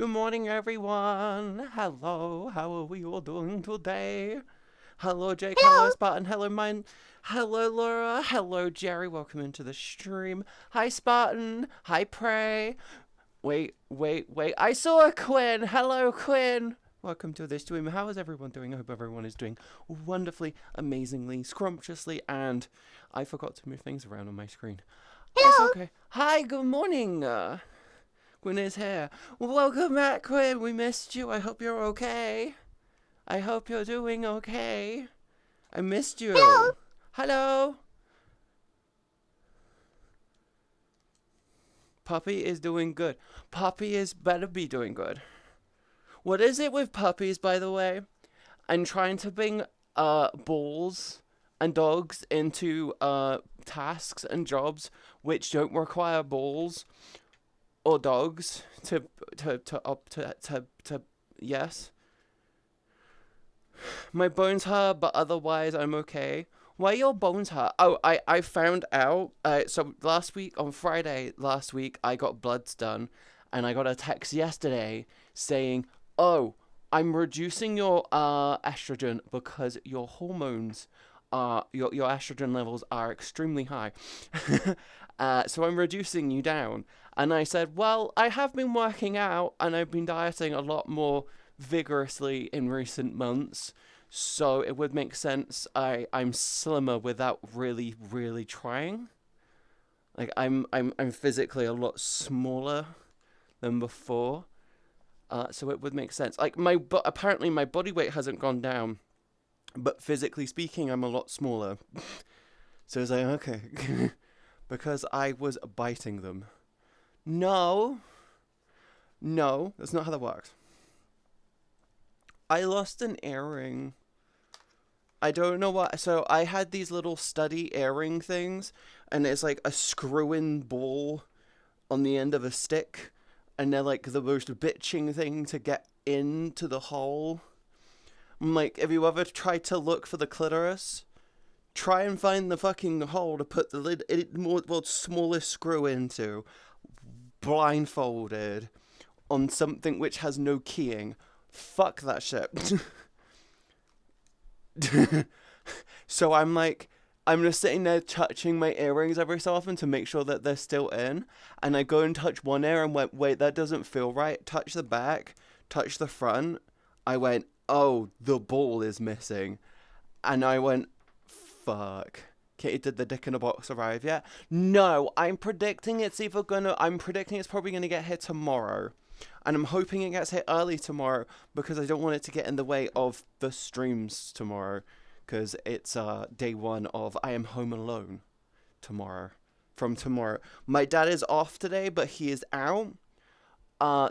Good morning, everyone. Hello, how are we all doing today? Hello, Jake. Hello, Hello. Spartan. Hello, mine. Hello, Laura. Hello, Jerry. Welcome into the stream. Hi, Spartan. Hi, Prey. Wait. I saw a Quinn. Hello, Quinn. Welcome to this stream. How is everyone doing? I hope everyone is doing wonderfully, amazingly, scrumptiously, and I forgot to move things around on my screen. It's Hello. okay. Hi, good morning. Quinn is here. Welcome back, Quinn. We missed you. I hope you're okay. I hope you're doing okay. I missed Hello. you. Hello. Puppy is doing good. Puppy is better be doing good. What is it with puppies, by the way? I'm trying to bring balls and dogs into tasks and jobs which don't require balls or dogs to yes. My bones hurt, but otherwise I'm okay. Why your bones hurt? Oh, I found out. So last week on Friday last week I got bloods done, and I got a text yesterday saying, "Oh, I'm reducing your estrogen because your hormones your estrogen levels are extremely high. So I'm reducing you down." And I said, "Well, I have been working out and I've been dieting a lot more vigorously in recent months, so it would make sense I'm slimmer without really trying. Like I'm physically a lot smaller than before, so it would make sense. Like but apparently my body weight hasn't gone down, but physically speaking, I'm a lot smaller." So it's like, okay, because I was biting them. No, no, that's not how that works. I lost an earring. I don't know what. So I had these little study earring things, and it's like a screw-in ball on the end of a stick, and they're like the most bitching thing to get into the hole. I'm like, have you ever tried to look for the clitoris? Try and find the fucking hole to put the lid, world's smallest screw into, blindfolded, on something which has no keying. Fuck that shit. So I'm like, I'm just sitting there touching my earrings every so often to make sure that they're still in. And I go and touch one ear and went, wait, that doesn't feel right. Touch the back, touch the front. I went, oh, the ball is missing. And I went, fuck. Kitty, did the dick in a box arrive yet? No, I'm predicting it's probably gonna get here tomorrow. And I'm hoping it gets here early tomorrow because I don't want it to get in the way of the streams tomorrow. Because it's day one of I Am Home Alone tomorrow. From tomorrow. My dad is off today, but he is out.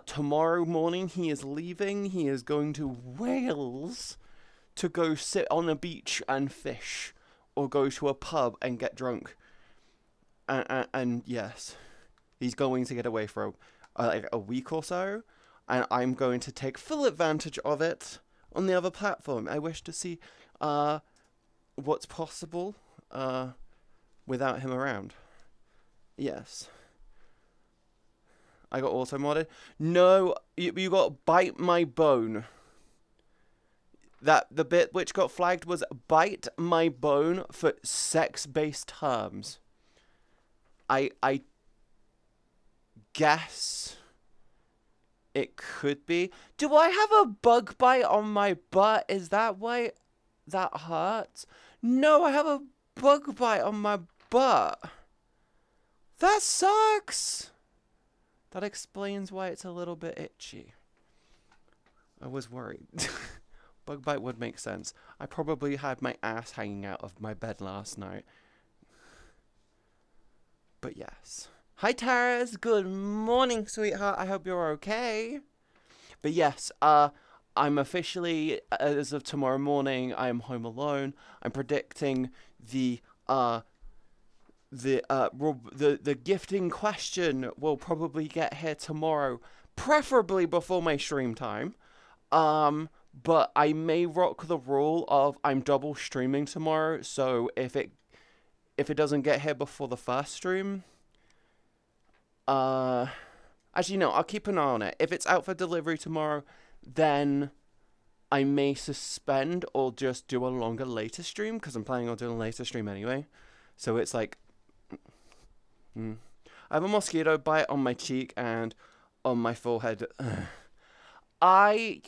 Tomorrow morning he is leaving. He is going to Wales to go sit on a beach and fish, or go to a pub and get drunk. And yes, he's going to get away for like a week or so, and I'm going to take full advantage of it on the other platform. I wish to see what's possible without him around. Yes. I got auto modded. No, you got bite my bone. That the bit which got flagged was bite my bone for sex-based terms. I guess it could be. Do I have a bug bite on my butt? Is that why that hurts? No, I have a bug bite on my butt. That sucks. That explains why it's a little bit itchy. I was worried. Bug bite would make sense. I probably had my ass hanging out of my bed last night. But yes. Hi, Taras. Good morning, sweetheart. I hope you're okay. But yes, I'm officially, as of tomorrow morning, I am home alone. I'm predicting the the gifting question will probably get here tomorrow, preferably before my stream time. But I may rock the rule of I'm double streaming tomorrow, so if it doesn't get here before the first stream, uh, Actually, no, I'll keep an eye on it. If it's out for delivery tomorrow, then I may suspend or just do a longer later stream because I'm planning on doing a later stream anyway. So it's like, I have a mosquito bite on my cheek and on my forehead. I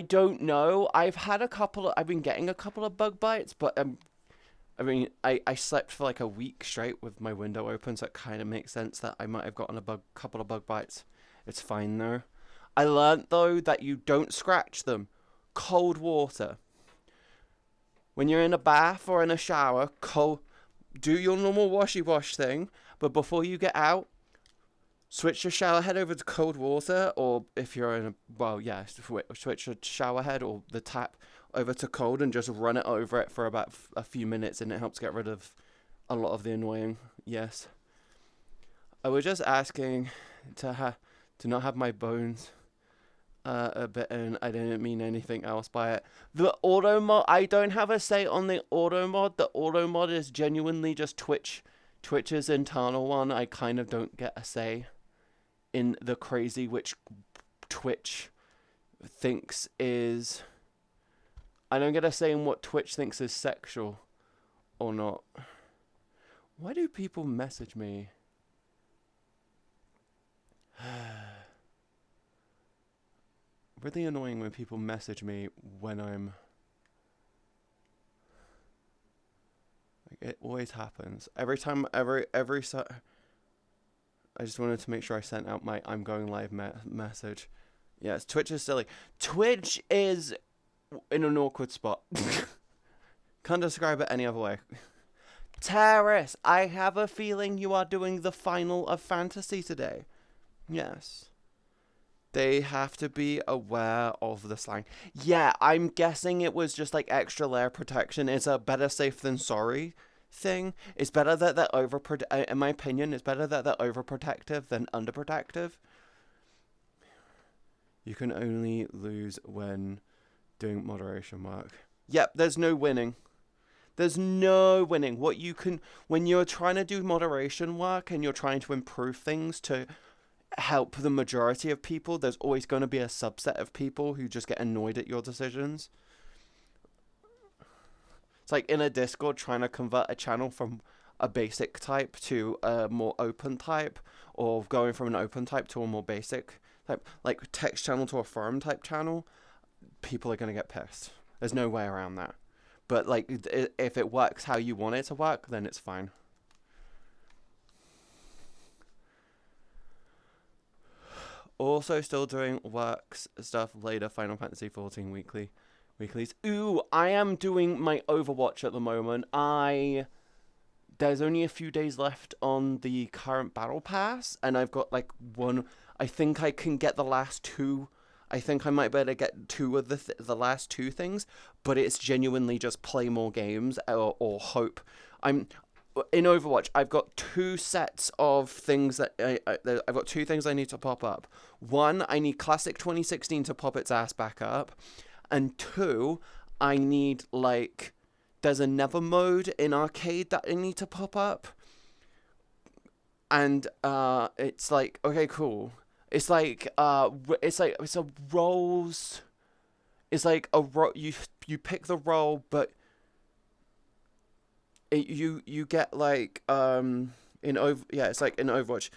don't know. I've been getting a couple of bug bites, but I mean, I slept for like a week straight with my window open, so it kind of makes sense that I might have gotten couple of bug bites. It's fine though. I learned though that you don't scratch them. Cold water. When you're in a bath or in a shower, do your normal washy wash thing, but before you get out, switch your shower head over to cold water, or if you're in switch your shower head or the tap over to cold and just run it over it for about a few minutes, and it helps get rid of a lot of the annoying. Yes. I was just asking to not have my bones a bit, and I didn't mean anything else by it. The auto mod, I don't have a say on the auto mod. The auto mod is genuinely just Twitch's internal one. I kind of don't get a say in the crazy which Twitch thinks is. I don't get a say in what Twitch thinks is sexual or not. Why do people message me? Really annoying when people message me when I'm. Like, it always happens. Every time, I just wanted to make sure I sent out my I'm going live message. Yes, Twitch is silly. Twitch is in an awkward spot. Can't describe it any other way. Terrace, I have a feeling you are doing the final of Fantasy today. Yes. They have to be aware of the slang. Yeah, I'm guessing it was just like extra layer protection. It's a better safe than sorry thing. It's better that they're in my opinion, it's better that they're overprotective than underprotective. You can only lose when doing moderation work. Yep, there's no winning. There's no winning. When you're trying to do moderation work and you're trying to improve things to help the majority of people, there's always going to be a subset of people who just get annoyed at your decisions. It's like in a Discord trying to convert a channel from a basic type to a more open type, or going from an open type to a more basic type, like text channel to a forum type channel. People are going to get pissed. There's no way around that. But like, if it works how you want it to work, then it's fine. Also still doing works stuff later, Final Fantasy 14 weeklies. Ooh, I am doing my Overwatch at the moment. There's only a few days left on the current battle pass, and I've got like one. I think I can get the last two. I think I might be able to get two of the last two things, but it's genuinely just play more games or hope. In Overwatch, I've got two sets of things that I've got two things I need to pop up. One, I need Classic 2016 to pop its ass back up, and two, I need there's a Never mode in Arcade that I need to pop up, and it's like, okay, cool. It's like it's a roles. It's like you pick the role, but you get like it's like in Overwatch,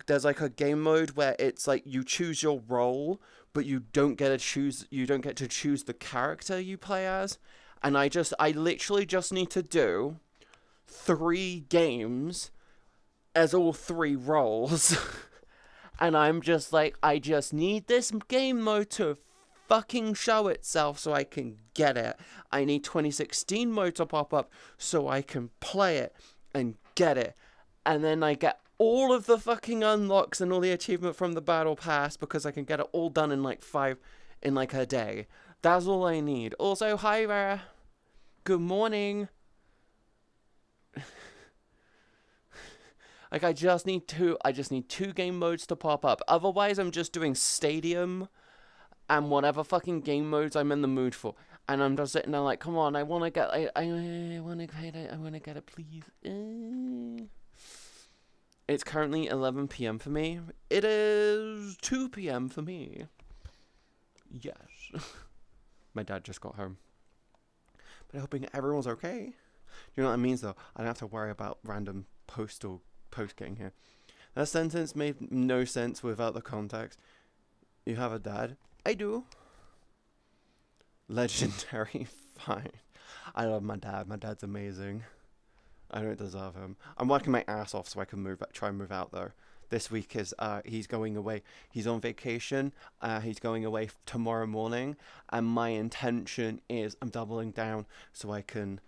there's like a game mode where it's like you choose your role, but you don't get to choose the character you play as, and I literally just need to do 3 games as all 3 roles. And I'm just like, I just need this game mode to fucking show itself so I can get it. I need 2016 mode to pop up so I can play it and get it. And then I get all of the fucking unlocks and all the achievement from the battle pass because I can get it all done in like a day. That's all I need. Also, hi Rara. Good morning. Like, I just need 2 game modes to pop up. Otherwise, I'm just doing Stadium and whatever fucking game modes I'm in the mood for. And I'm just sitting there like, come on, I want to get it, please. It's currently 11 p.m. for me. It is 2 p.m. for me. Yes. My dad just got home. But I'm hoping everyone's okay. You know what that means, though? I don't have to worry about random post getting here. That sentence made no sense without the context. You have a dad? I do. Legendary. Fine. I love my dad. My dad's amazing. I don't deserve him. I'm working my ass off so I can try and move out, though. This week is, he's going away. He's on vacation. He's going away tomorrow morning. And my intention is I'm doubling down so I can,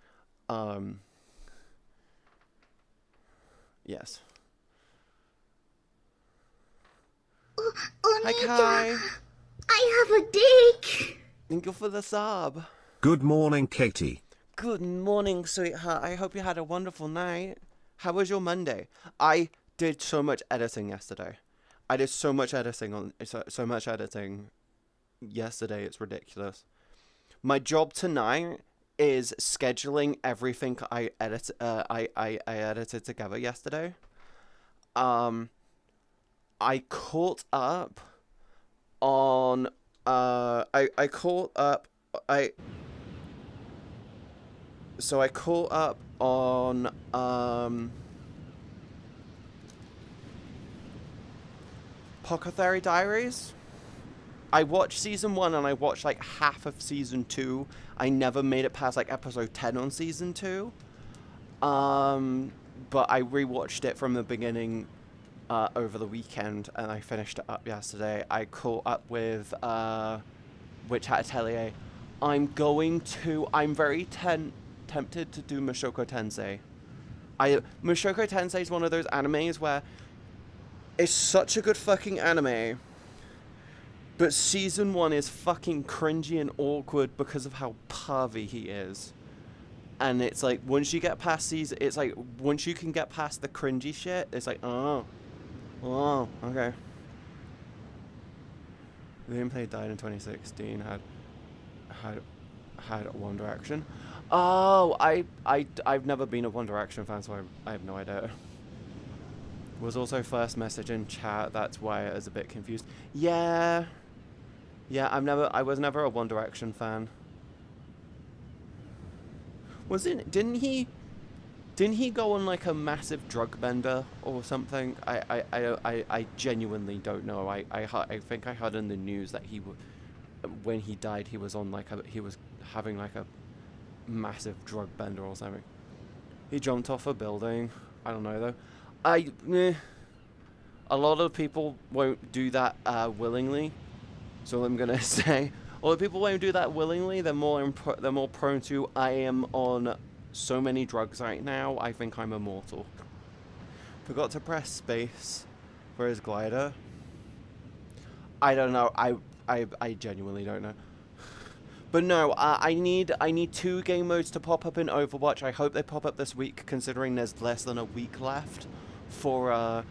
yes. Hi, Kai. I have a dick. Thank you for the sub. Good morning, Katie. Good morning, sweetheart. I hope you had a wonderful night. How was your Monday? I did so much editing yesterday. I did so much editing yesterday. It's ridiculous. My job tonight is scheduling everything I edited together yesterday. I caught up on I caught up on Pocket Diaries. I watched season 1 and I watched like half of season 2. I never made it past like episode 10 on season 2. But I rewatched it from the beginning over the weekend and I finished it up yesterday. I caught up with Witch Hat Atelier. I'm very tempted to do Mushoku Tensei. Mushoku Tensei is one of those animes where it's such a good fucking anime, but season 1 is fucking cringy and awkward because of how pervy he is. And it's like, once you get past once you can get past the cringy shit, it's like, oh, okay. The gameplay died in 2016, had One Direction. Oh, I've never been a One Direction fan, so I have no idea. Was also first message in chat, that's why I was a bit confused. Yeah, I was never a One Direction fan. Didn't he go on like a massive drug bender or something? I genuinely don't know. I think I heard in the news that when he died, he was having like a massive drug bender or something. He jumped off a building. I don't know though. A lot of people won't do that willingly. So I'm gonna say, a lot of people won't do that willingly. They're more prone to. I am on so many drugs right now. I think I'm immortal. Forgot to press space for his glider. I don't know. I genuinely don't know. But no, I need 2 game modes to pop up in Overwatch. I hope they pop up this week, considering there's less than a week left for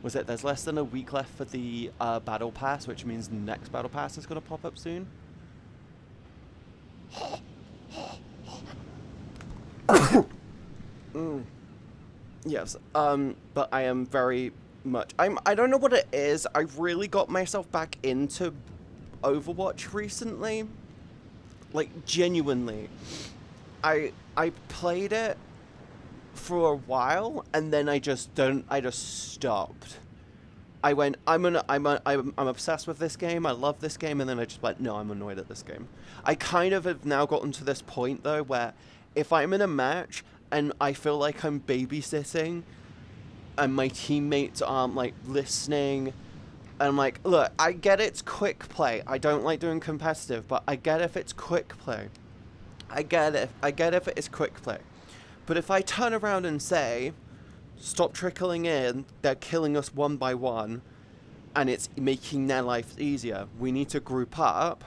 there's less than a week left for the Battle Pass, which means the next Battle Pass is going to pop up soon. Yes, but I am very much... I don't know what it is. I really got myself back into Overwatch recently. Like, genuinely. I played it for a while, and then I just stopped. I went, I'm obsessed with this game, I love this game, and then I just went, no, I'm annoyed at this game. I kind of have now gotten to this point, though, where if I'm in a match, and I feel like I'm babysitting, and my teammates aren't, like, listening, and I'm like, look, I get it's quick play, I don't like doing competitive, but I get if it's quick play. I get if it is quick play. But if I turn around and say, stop trickling in, they're killing us one by one, and it's making their life easier, we need to group up,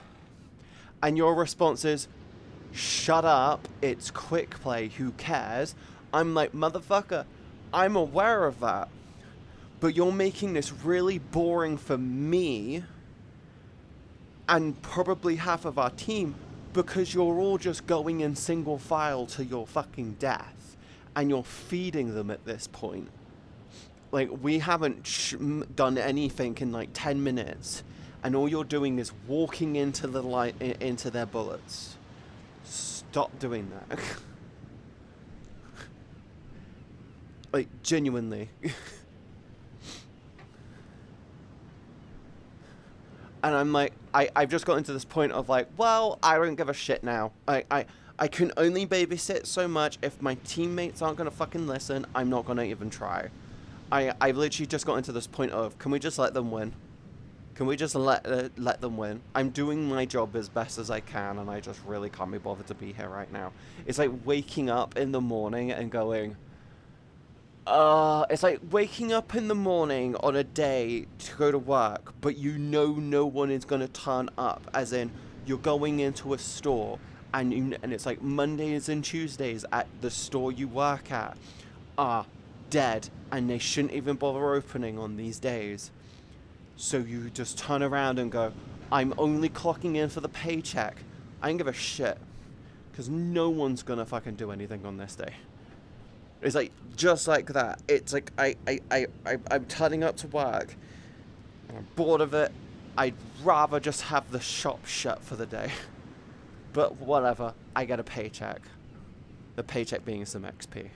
and your response is, shut up, it's quick play, who cares? I'm like, motherfucker, I'm aware of that, but you're making this really boring for me, and probably half of our team, because you're all just going in single file to your fucking death. and you're feeding them at this point. Like, we haven't done anything in like 10 minutes, and all you're doing is walking into the light, into their bullets. Stop doing that. Like, genuinely. And I'm like, I've just gotten to this point of like, well, I don't give a shit now. I can only babysit so much. If my teammates aren't going to fucking listen, I'm not going to even try. I've literally just gotten to this point of, can we just let them win? Can we just let them win? I'm doing my job as best as I can, and I just really can't be bothered to be here right now. It's like waking up in the morning and going, it's like waking up in the morning on a day to go to work, but you know no one is going to turn up, as in you're going into a store and it's like Mondays and Tuesdays at the store you work at are dead and they shouldn't even bother opening on these days. So you just turn around and go, I'm only clocking in for the paycheck. I don't give a shit, because no one's going to fucking do anything on this day. It's like, just like that. It's like, I'm turning up to work, and I'm bored of it. I'd rather just have the shop shut for the day. But whatever, I get a paycheck. The paycheck being some XP.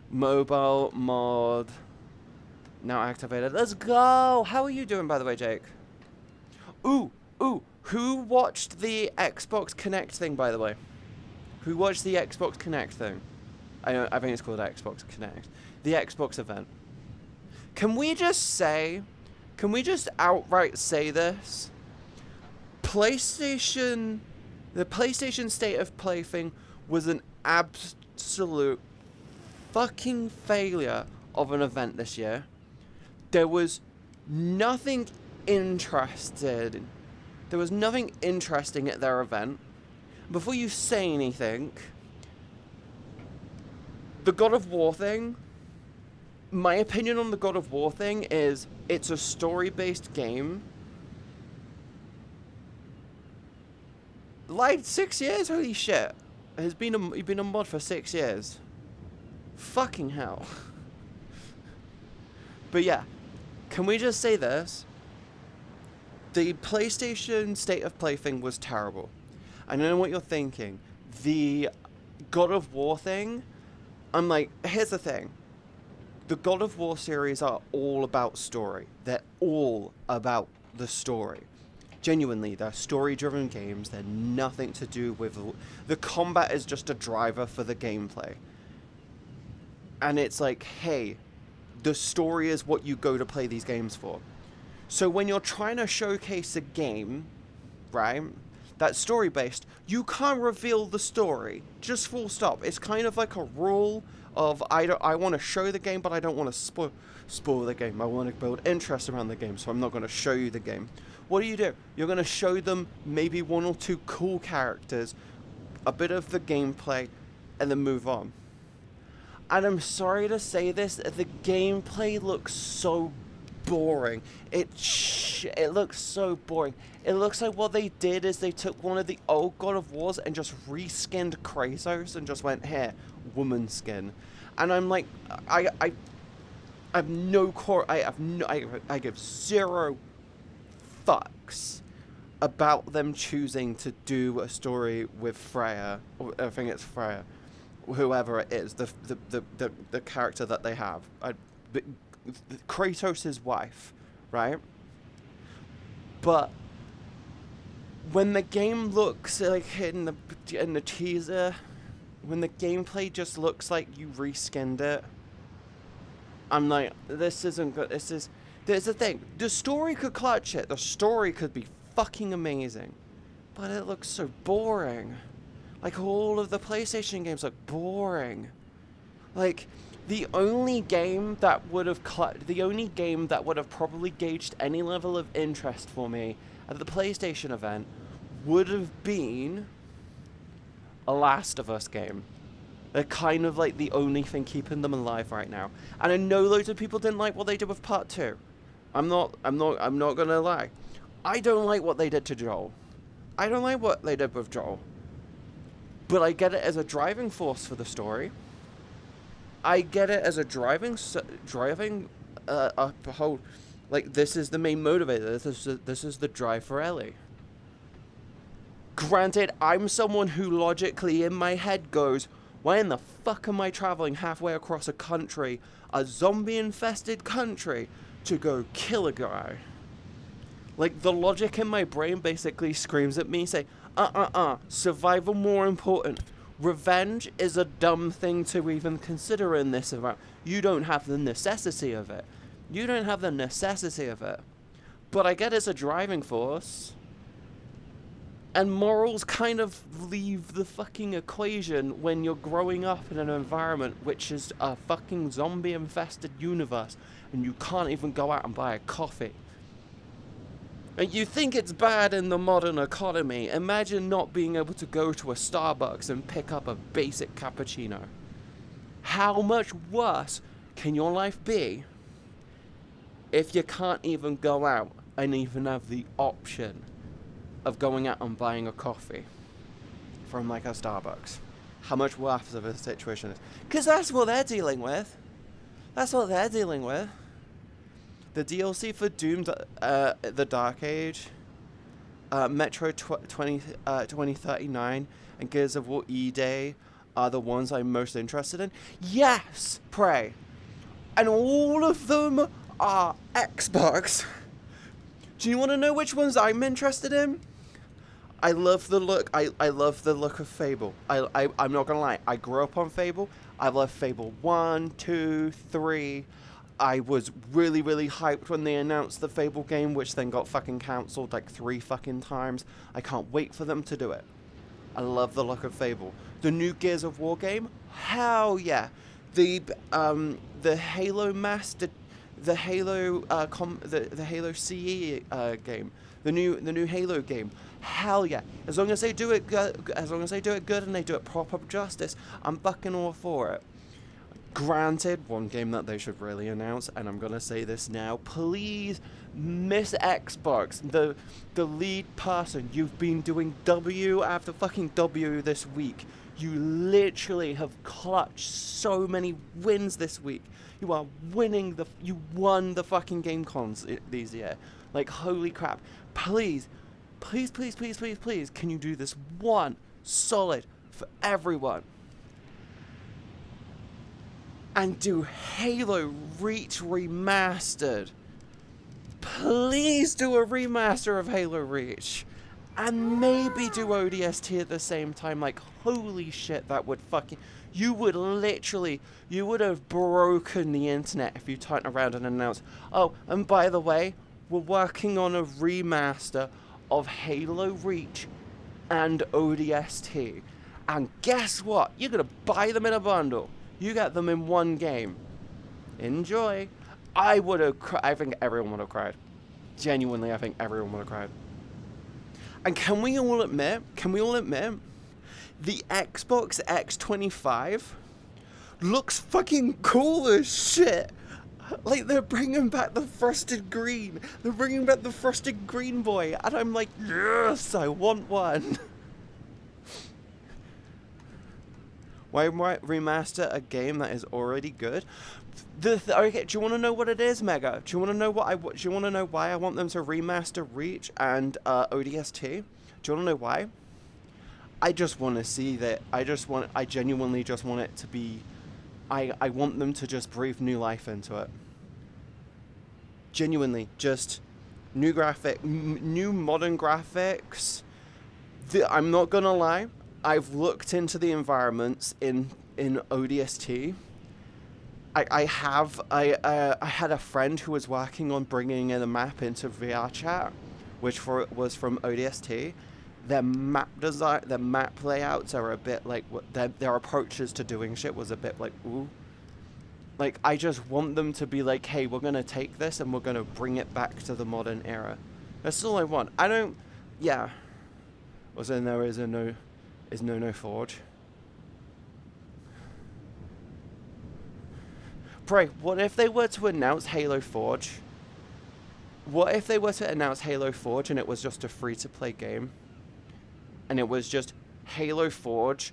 Mobile mod now activated. Let's go! How are you doing, by the way, Jake? Ooh, who watched the Xbox Connect thing, by the way? Who watched the Xbox Connect thing? I think it's called Xbox Connect. The Xbox event. Can we just outright say this? The PlayStation State of Play thing was an absolute fucking failure of an event this year. There was nothing interesting. There was nothing interesting at their event. Before you say anything, the God of War thing, my opinion on the God of War thing is it's a story-based game. Like 6 years? Holy shit. It's been a mod for 6 years. Fucking hell. But yeah, can we just say this? The PlayStation State of Play thing was terrible. I know what you're thinking. The God of War thing, I'm like, here's the thing. The God of War series are all about story. They're all about the story. Genuinely, they're story-driven games. They're nothing to do with... The combat is just a driver for the gameplay. And it's like, hey, the story is what you go to play these games for. So when you're trying to showcase a game, right, that's story-based, you can't reveal the story. Just full stop. It's kind of like a rule of, I want to show the game, but I don't want to spoil the game. I want to build interest around the game, so I'm not going to show you the game. What do? You're going to show them maybe one or two cool characters, a bit of the gameplay, and then move on. And I'm sorry to say this, the gameplay looks so boring. It looks so boring. It looks like what they did is they took one of the old God of Wars and just reskinned Kratos and just went, here, woman skin. And I'm like, I have no core. I give zero fucks about them choosing to do a story with Freya. I think it's Freya, whoever it is, the character that they have, Kratos' wife, right? But when the game looks like in the teaser, when the gameplay just looks like you reskinned it, I'm like, this isn't good. There's the thing. The story could clutch it. The story could be fucking amazing, but it looks so boring. Like, all of the PlayStation games look boring. Like, the only game that would have probably gauged any level of interest for me at the PlayStation event would have been a Last of Us game. They're kind of like the only thing keeping them alive right now. And I know loads of people didn't like what they did with Part 2. I'm not gonna lie. I don't like what they did to Joel. I don't like what they did with Joel. But I get it as a driving force for the story. I get it as a driving a whole, like, this is the main motivator. This is the drive for Ellie. Granted, I'm someone who logically in my head goes, why in the fuck am I traveling halfway across a country, a zombie infested country, to go kill a guy? Like, the logic in my brain basically screams at me, say, survival more important. Revenge is a dumb thing to even consider in this event. You don't have the necessity of it. You don't have the necessity of it. But I get it's a driving force. And morals kind of leave the fucking equation when you're growing up in an environment which is a fucking zombie-infested universe and you can't even go out and buy a coffee. And you think it's bad in the modern economy. Imagine not being able to go to a Starbucks and pick up a basic cappuccino. How much worse can your life be if you can't even go out and even have the option of going out and buying a coffee from like a Starbucks? How much worse of a situation is? Because that's what they're dealing with. That's what they're dealing with. The DLC for Doom, The Dark Age, Metro 2039, and Gears of War E-Day are the ones I'm most interested in. Yes, Prey. And all of them are Xbox. Do you want to know which ones I'm interested in? I love the look. I love the look of Fable. I'm not gonna lie. I grew up on Fable. I love Fable 1, 2, 3. I was really, really hyped when they announced the Fable game, which then got fucking cancelled like 3 fucking times. I can't wait for them to do it. I love the look of Fable. The new Gears of War game? Hell yeah. The Halo Master, the Halo the Halo CE game, the new Halo game. Hell yeah. As long as they do it good, and they do it proper justice, I'm fucking all for it. Granted, one game that they should really announce, and I'm gonna say this now, please, Miss Xbox, the lead person, you've been doing W after fucking W this week. You literally have clutched so many wins this week. You are winning you won the fucking game cons these year. Like, holy crap. Please, please, please, please, please, please, can you do this one solid for everyone? And do Halo Reach Remastered. Please do a remaster of Halo Reach. And maybe do ODST at the same time. Like, holy shit, that would fucking... You would have broken the internet if you turned around and announced, oh, and by the way, we're working on a remaster of Halo Reach and ODST. And guess what? You're going to buy them in a bundle. You get them in one game. Enjoy. I would have I think everyone would have cried. Genuinely, I think everyone would have cried. And can we all admit, the Xbox X25 looks fucking cool as shit. Like, they're bringing back the frosted green. They're bringing back the frosted green boy. And I'm like, yes, I want one. Why remaster a game that is already good? Okay, do you want to know what it is, Mega? Do you want to know do you want to know why I want them to remaster Reach and ODST? Do you want to know why? I just want to see that. I genuinely just want it to be. I want them to just breathe new life into it. Genuinely, just new modern graphics. I'm not gonna lie. I've looked into the environments in ODST. I had a friend who was working on bringing in a map into VR chat, which was from ODST. Their map design, their map layouts are a bit like their approaches to doing shit was a bit like ooh. Like, I just want them to be like, hey, we're gonna take this and we're gonna bring it back to the modern era. That's all I want. I don't. Yeah. Was there no Forge? Pray, what if they were to announce Halo Forge? What if they were to announce Halo Forge and it was just a free-to-play game? And it was just Halo Forge,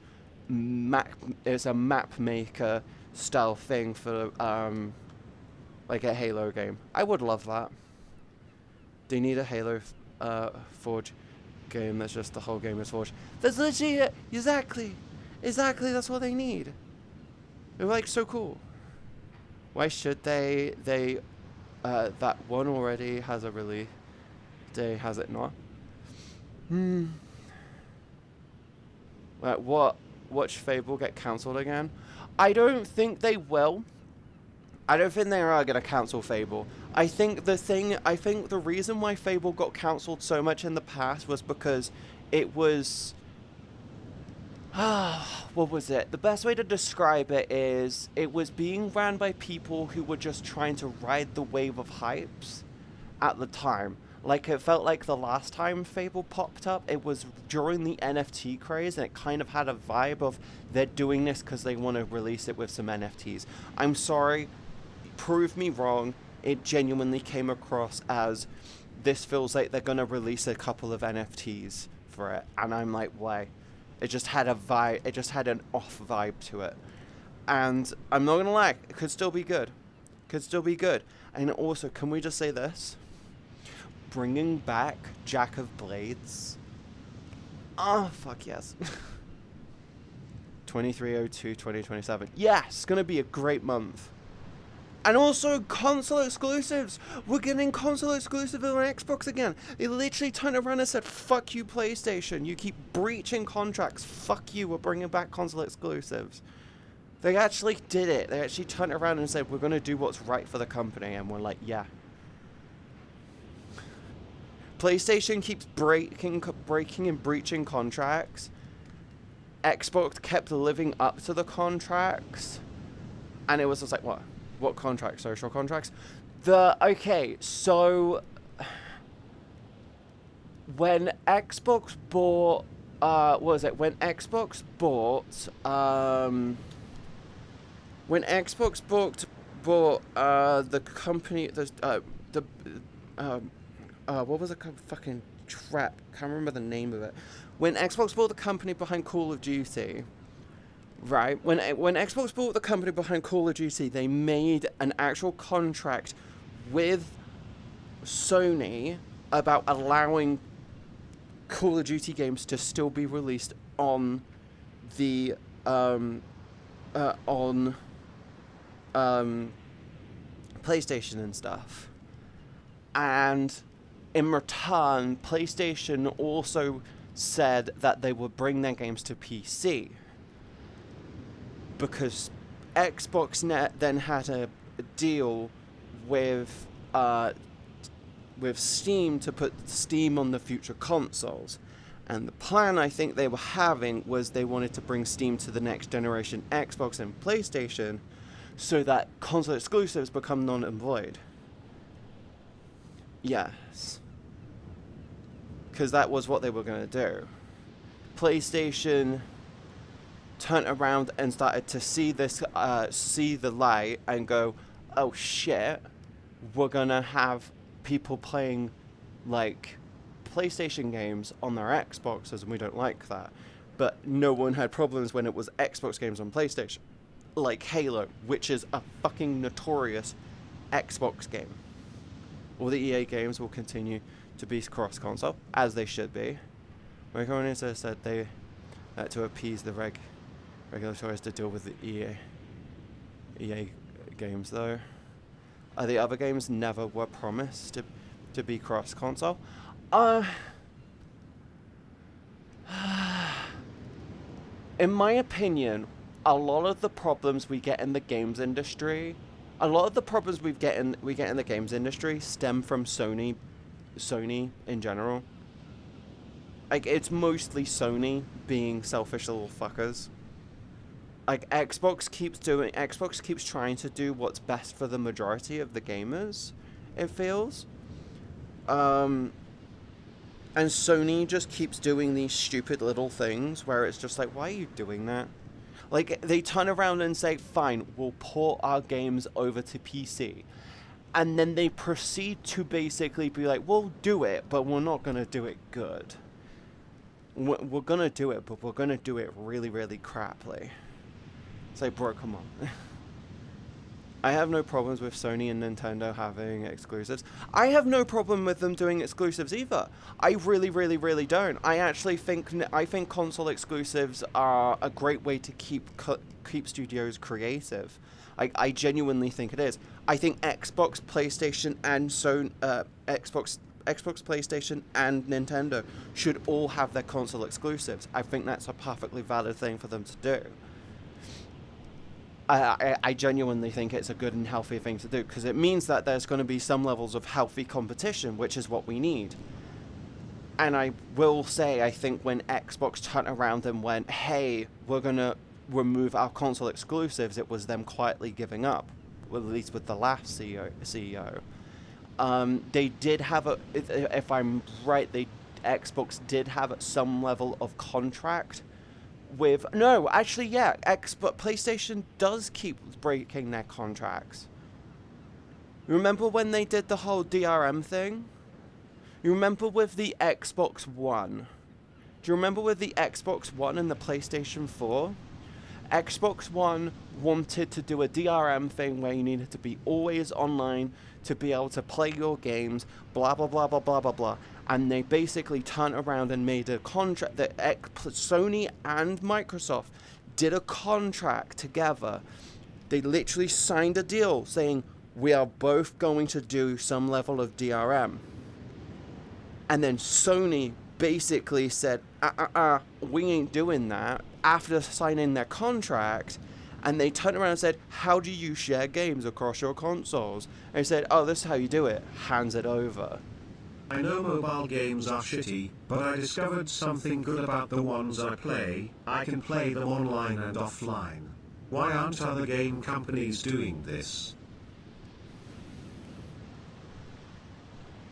it's a map maker style thing for like a Halo game. I would love that. They need a Halo Forge game that's just the whole game is Forge. That's literally it. Exactly. That's what they need. They're like so cool. Why should they? That one already has a release day, has it not? Watch Fable get cancelled again? I don't think they will. I don't think they are going to cancel Fable. I think the reason why Fable got cancelled so much in the past was because it was... what was it? The best way to describe it is it was being ran by people who were just trying to ride the wave of hypes at the time. Like, it felt like the last time Fable popped up, it was during the NFT craze, and it kind of had a vibe of they're doing this because they want to release it with some NFTs. I'm sorry, prove me wrong. It genuinely came across as this feels like they're going to release a couple of NFTs for it. And I'm like, why? It just had a vibe, it just had an off vibe to it. And I'm not going to lie, it could still be good. And also, can we just say this? Bringing back Jack of Blades. Oh, fuck yes. 23/02/2027. Yes, it's going to be a great month. And also console exclusives. We're getting console exclusive on Xbox again. They literally turned around and said, fuck you, PlayStation. You keep breaching contracts. Fuck you, we're bringing back console exclusives. They actually did it. They actually turned around and said, we're going to do what's right for the company. And we're like, yeah. PlayStation keeps breaking and breaching contracts. Xbox kept living up to the contracts. And it was just like, what? What contracts? Social contracts? Okay, so when Xbox bought, what was it? When Xbox bought the company, what was it called? Fucking trap. Can't remember the name of it. When Xbox bought the company behind Call of Duty. Right, when Xbox bought the company behind Call of Duty, they made an actual contract with Sony about allowing Call of Duty games to still be released on the PlayStation and stuff. And in return, PlayStation also said that they would bring their games to PC. Because Xbox then had a deal with Steam to put Steam on the future consoles. And the plan I think they were having was they wanted to bring Steam to the next generation Xbox and PlayStation so that console exclusives become non and void. Yes. Because that was what they were going to do. PlayStation turned around and started to see the light and go, oh shit, we're gonna have people playing like PlayStation games on their Xboxes, and we don't like that. But no one had problems when it was Xbox games on PlayStation, like Halo, which is a fucking notorious Xbox game. All the EA games will continue to be cross-console, as they should be. Microsoft said they to appease the regulators to deal with the EA games, though. The other games never were promised to be cross-console. In my opinion, a lot of the problems we get in the games industry, stem from Sony in general. Like, it's mostly Sony being selfish little fuckers. Like, Xbox keeps trying to do what's best for the majority of the gamers, it feels. And Sony just keeps doing these stupid little things where it's just like, why are you doing that? Like, they turn around and say, fine, we'll port our games over to PC. And then they proceed to basically be like, we'll do it, but we're not going to do it good. We're going to do it, but we're going to do it really, really crappily. It's like, bro, come on. I have no problems with Sony and Nintendo having exclusives. I have no problem with them doing exclusives either. I really, really, really don't. I actually think console exclusives are a great way to keep studios creative. I genuinely think it is. I think Xbox, PlayStation, and Xbox, PlayStation, and Nintendo should all have their console exclusives. I think that's a perfectly valid thing for them to do. I genuinely think it's a good and healthy thing to do because it means that there's going to be some levels of healthy competition, which is what we need. And I will say, I think when Xbox turned around and went, hey, we're going to remove our console exclusives, it was them quietly giving up, well, at least with the last CEO. They did have if I'm right, Xbox did have some level of contract with no, actually, yeah, but PlayStation does keep breaking their contracts. Remember when they did the whole DRM thing? You remember with the Xbox One? Do you remember with the Xbox One and the PlayStation 4? Xbox One wanted to do a DRM thing where you needed to be always online to be able to play your games, blah, blah, blah, blah, blah, blah, blah. And they basically turned around and made a contract that Sony and Microsoft did a contract together. They literally signed a deal saying, we are both going to do some level of DRM. And then Sony basically said, we ain't doing that after signing their contract. And they turned around and said, how do you share games across your consoles? And they said, oh, this is how you do it. Hands it over. I know mobile games are shitty, but I discovered something good about the ones I play. I can play them online and offline. Why aren't other game companies doing this?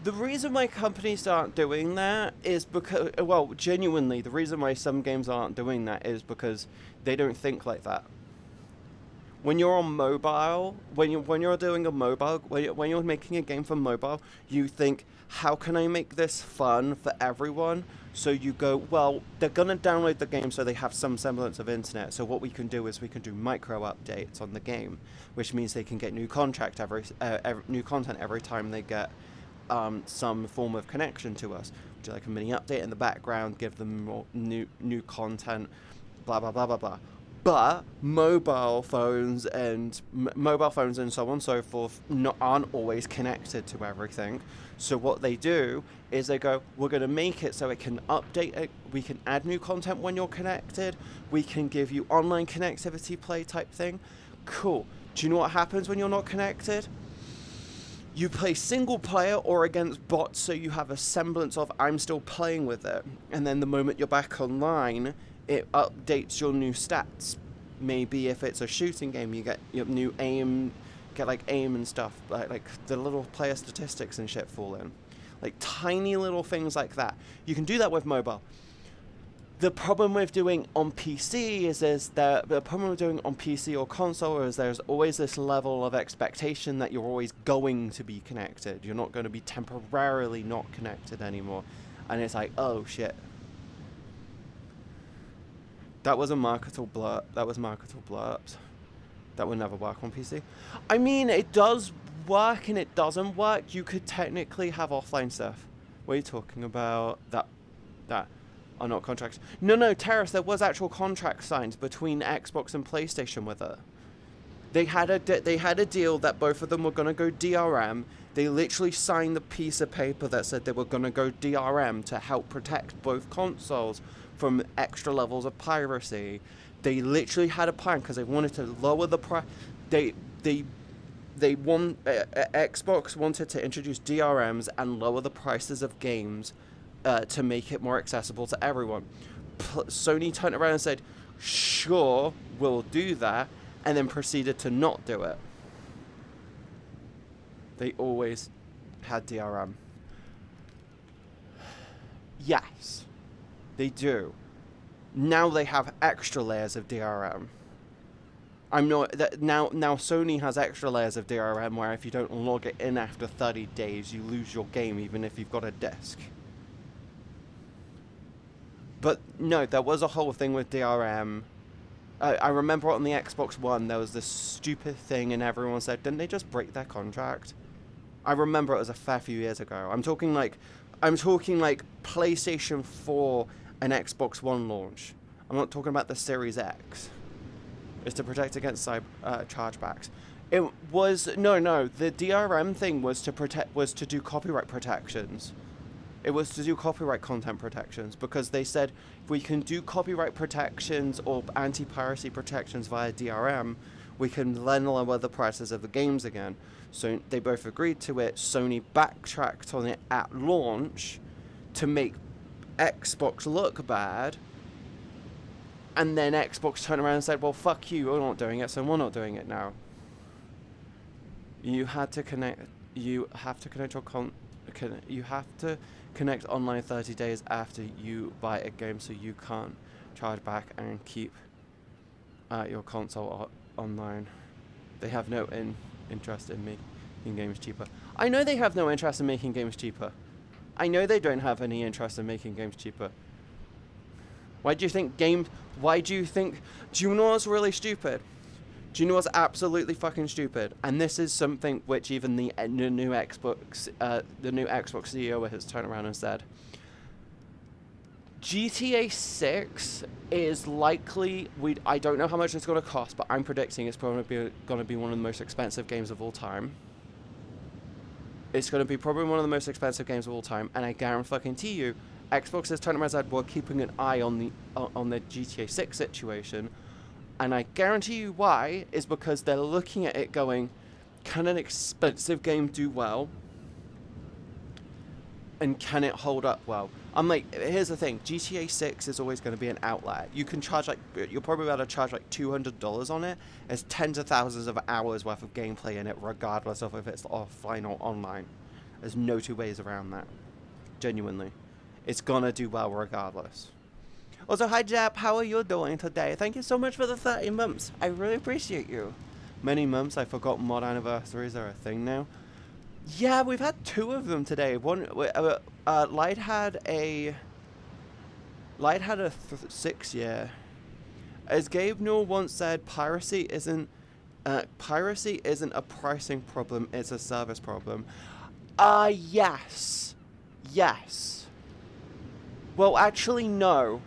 The reason why companies aren't doing that is because, well, genuinely, the reason why some games aren't doing that is because they don't think like that. When you're on mobile, when you're doing a mobile, when you're making a game for mobile, you think, how can I make this fun for everyone? So you go, well, they're gonna download the game so they have some semblance of internet. So what we can do is we can do micro updates on the game, which means they can get new content every time they get some form of connection to us. Do like a mini update in the background, give them more new content, blah blah blah blah blah. But mobile phones and so on and so forth aren't always connected to everything. So what they do is they go, we're going to make it so it can update it. We can add new content when you're connected. We can give you online connectivity play type thing. Cool. Do you know what happens when you're not connected? You play single player or against bots, so you have a semblance of I'm still playing with it. And then the moment you're back online, it updates your new stats. Maybe if it's a shooting game, you get your new aim, like aim and stuff, like the little player statistics and shit fall in. Like tiny little things like that. You can do that with mobile. The problem with doing on PC the problem with doing on PC or console is there's always this level of expectation that you're always going to be connected. You're not going to be temporarily not connected anymore. And it's like, oh shit. That was marketable blurbs. That would never work on PC. I mean, it does work and it doesn't work. You could technically have offline stuff. What are you talking about? That are not contracts. No, Terrace, there was actual contracts signed between Xbox and PlayStation with it. They had a deal that both of them were going to go DRM. They literally signed the piece of paper that said they were going to go DRM to help protect both consoles from extra levels of piracy. They literally had a plan because they wanted to lower the price. Xbox wanted to introduce DRMs and lower the prices of games to make it more accessible to everyone. Sony turned around and said, sure, we'll do that, and then proceeded to not do it. They always had DRM. Yes, they do. Now they have extra layers of DRM. Now Sony has extra layers of DRM where if you don't log it in after 30 days, you lose your game even if you've got a disc. But no, there was a whole thing with DRM I remember on the Xbox One there was this stupid thing, and everyone said, "Didn't they just break their contract?" I remember it was a fair few years ago. I'm talking like PlayStation 4 and Xbox One launch. I'm not talking about the Series X. It's to protect against chargebacks. It was no. The DRM thing was to do copyright protections. It was to do copyright content protections, because they said if we can do copyright protections or anti-piracy protections via DRM, we can then lower the prices of the games again. So they both agreed to it. Sony backtracked on it at launch to make Xbox look bad. And then Xbox turned around and said, well, fuck you, you're not doing it, so we're not doing it now. You have to connect your you have to connect online 30 days after you buy a game, so you can't charge back and keep your console online. They have no interest in making games cheaper. I know they have no interest in making games cheaper. I know they don't have any interest in making games cheaper. Why do you think do you know what's really stupid? Do you know what's absolutely fucking stupid? And this is something which even the new Xbox CEO has turned around and said. GTA 6 is likely, I don't know how much it's going to cost, but I'm predicting it's probably going to be one of the most expensive games of all time. It's going to be probably one of the most expensive games of all time, and I guarantee you, Xbox has turned around and said, we're keeping an eye on the GTA 6 situation, and I guarantee you why is because they're looking at it going, can an expensive game do well? And can it hold up well? I'm like, here's the thing, GTA 6 is always going to be an outlier. You can charge you're probably able to charge like $200 on it. There's tens of thousands of hours worth of gameplay in it, regardless of if it's offline or online. There's no two ways around that. Genuinely. It's gonna do well regardless. Also, hi Jap, how are you doing today? Thank you so much for the 30 months. I really appreciate you. Many months, I forgot mod anniversaries are a thing now. Yeah, we've had 2 of them today. Light had a 6-year. As Gabe Newell once said, piracy isn't a pricing problem, it's a service problem. Yes. Well, actually, no.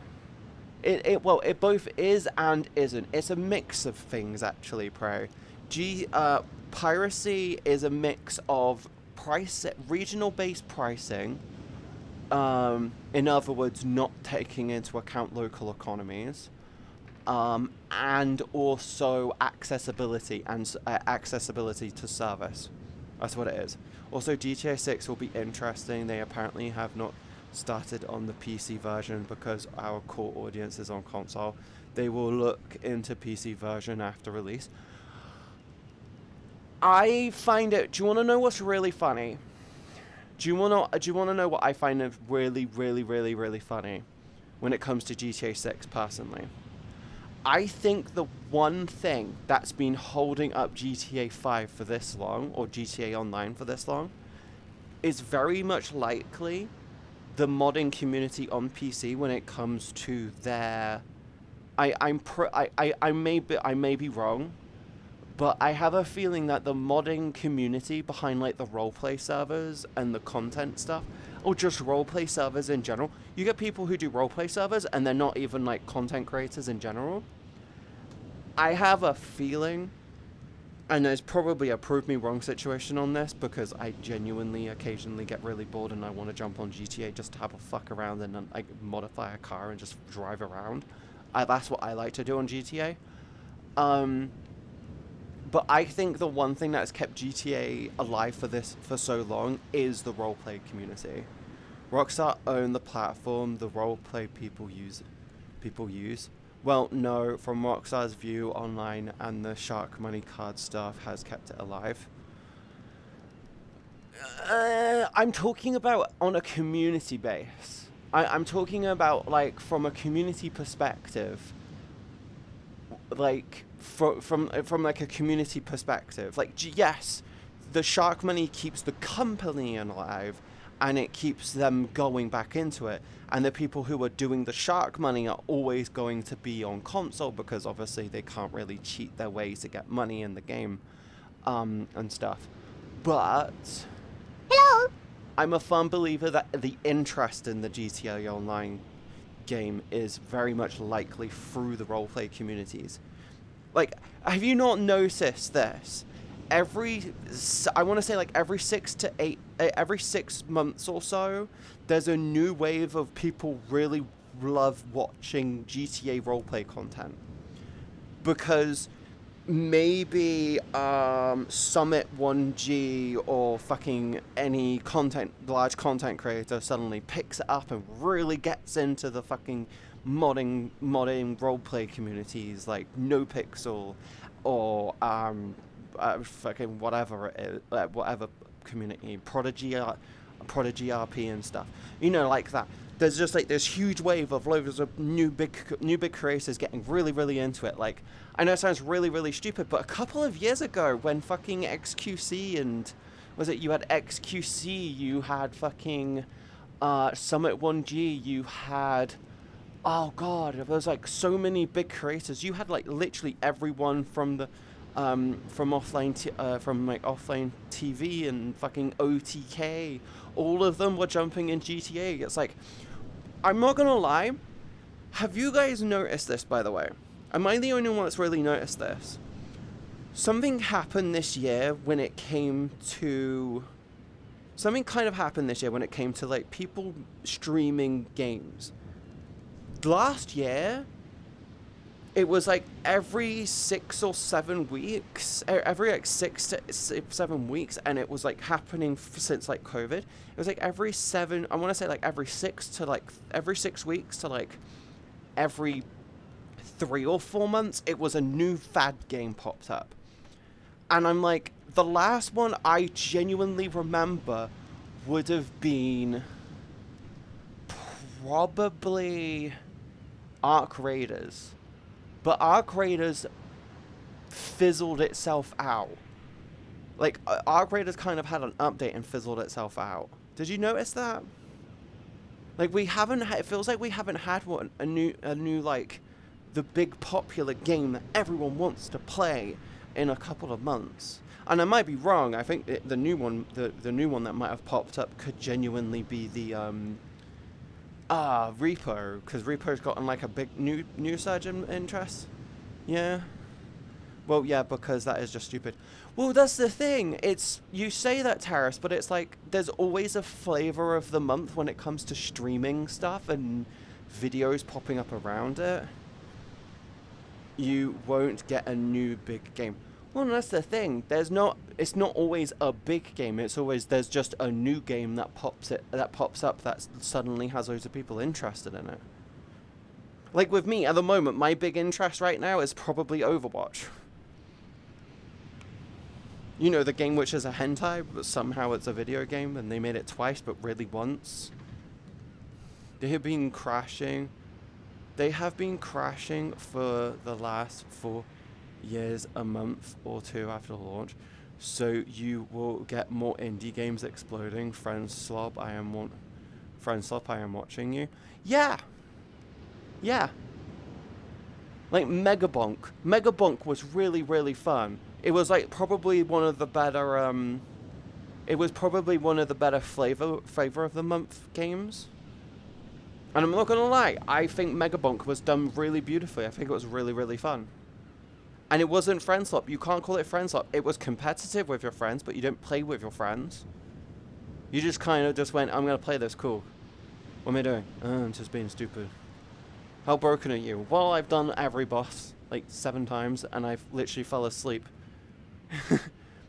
It both is and isn't. It's a mix of things, actually, Pro. Piracy is a mix of regional-based pricing, in other words, not taking into account local economies, and also accessibility to service. That's what it is. Also, GTA 6 will be interesting. They apparently have not started on the PC version because our core audience is on console. They will look into PC version after release. I find it. Do you want to know what's really funny? Do you want to know what I find really, really, really, really funny when it comes to GTA 6 personally? I think the one thing that's been holding up GTA 5 for this long, or GTA Online for this long, is very much likely the modding community on PC when it comes to their. I may be wrong, but I have a feeling that the modding community behind like the roleplay servers and the content stuff, or just roleplay servers in general, you get people who do roleplay servers and they're not even like content creators in general. I have a feeling, and there's probably a prove me wrong situation on this, because I genuinely occasionally get really bored and I want to jump on GTA just to have a fuck around and like modify a car and just drive around. That's what I like to do on GTA. But I think the one thing that has kept GTA alive for so long is the roleplay community. Rockstar own the platform the roleplay people use. Well, no, from Rockstar's view, online and the Shark Money card stuff has kept it alive. I'm talking about on a community base. I'm talking about like from a community perspective. Like from like a community perspective. Like yes, the Shark Money keeps the company alive, and it keeps them going back into it. And the people who are doing the shark money are always going to be on console, because obviously they can't really cheat their way to get money in the game, and stuff. But Hello? I'm a firm believer that the interest in the GTA Online game is very much likely through the roleplay communities. Like, have you not noticed this? I want to say like every 6 months or so, there's a new wave of people really love watching GTA roleplay content. Because maybe Summit 1G or fucking any large content creator suddenly picks it up and really gets into the fucking modding roleplay communities like NoPixel or fucking whatever it is, whatever community, Prodigy RP and stuff, like that. There's just like this huge wave of loads of new big creators getting really into it. Like, I know it sounds really stupid, but a couple of years ago when fucking XQC and you had XQC, you had fucking Summit 1G, you had, oh god, there was like so many big creators. You had like literally everyone from the from offline TV and fucking OTK. All of them were jumping in GTA. It's like, I'm not gonna lie. Have you guys noticed this, by the way? Am I the only one that's really noticed this? Something happened this year when it came to... Something kind of happened this year when it came to, like, people streaming games. Last year, it was, like, every 6 or 7 weeks. Every, like, 6 to 7 weeks, and it was, like, happening since, like, COVID. It was, like, every 7... I want to say, like, every 6 weeks to, like, every 3 or 4 months, it was a new fad game popped up. And I'm like, the last one I genuinely remember would have been probably Arc Raiders. But Arc Raiders fizzled itself out. Like, Arc Raiders kind of had an update and fizzled itself out. Did you notice that? Like, we haven't it feels like we haven't had a new like, the big popular game that everyone wants to play in a couple of months. And I might be wrong. I think the new one that might have popped up could genuinely be the Repo, because Repo's gotten like a big new surge in interest. Yeah. Well, yeah, because that is just stupid. Well, that's the thing. You say that, Terrace, but it's like there's always a flavor of the month when it comes to streaming stuff and videos popping up around it. You won't get a new big game. Well, that's the thing. It's not always a big game. It's always there's just a new game that pops up that suddenly has loads of people interested in it. Like with me at the moment, my big interest right now is probably Overwatch. You know, the game which is a hentai, but somehow it's a video game, and they made it twice, but really once. They have been crashing. They have been crashing for the last 4 years, a month or 2 after launch. So you will get more indie games exploding. Friendslop, I am watching you. Yeah. Yeah. Like Megabonk. Megabonk was really fun. It was like probably one of the better flavor of the month games. And I'm not gonna lie, I think Megabonk was done really beautifully. I think it was really fun. And it wasn't friendslop. You can't call it friendslop. It was competitive with your friends, but you didn't play with your friends. You just kind of just went, I'm gonna play this, cool. What am I doing? Oh, I'm just being stupid. How broken are you? Well, I've done every boss like 7 times, and I've literally fell asleep.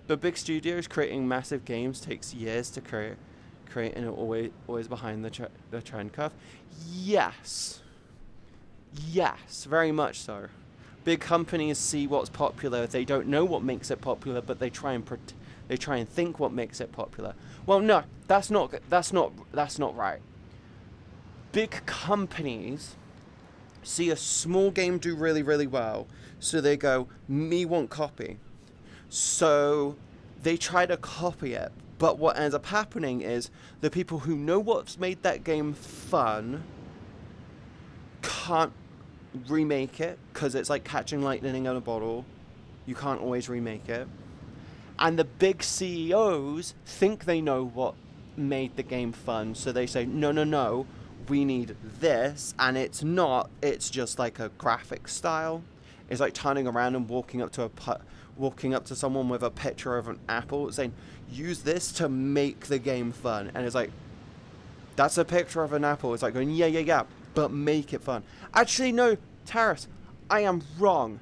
But big studios creating massive games takes years to create, and always behind the trend curve. Yes, very much so. Big companies see what's popular. They don't know what makes it popular, but they try and think what makes it popular. Well, no, that's not right. Big companies see a small game do really well, so they go, me want copy. So they try to copy it, But what ends up happening is the people who know what's made that game fun can't remake it because it's like catching lightning in a bottle. You can't always remake it. And the big CEOs think they know what made the game fun, so they say, no, no, no, we need this, and it's not, it's just like a graphic style. It's like turning around and walking up to someone with a picture of an apple saying, use this to make the game fun. And it's like, that's a picture of an apple. It's like going, yeah, yeah, yeah, but make it fun. Actually, no, Terrace, I am wrong.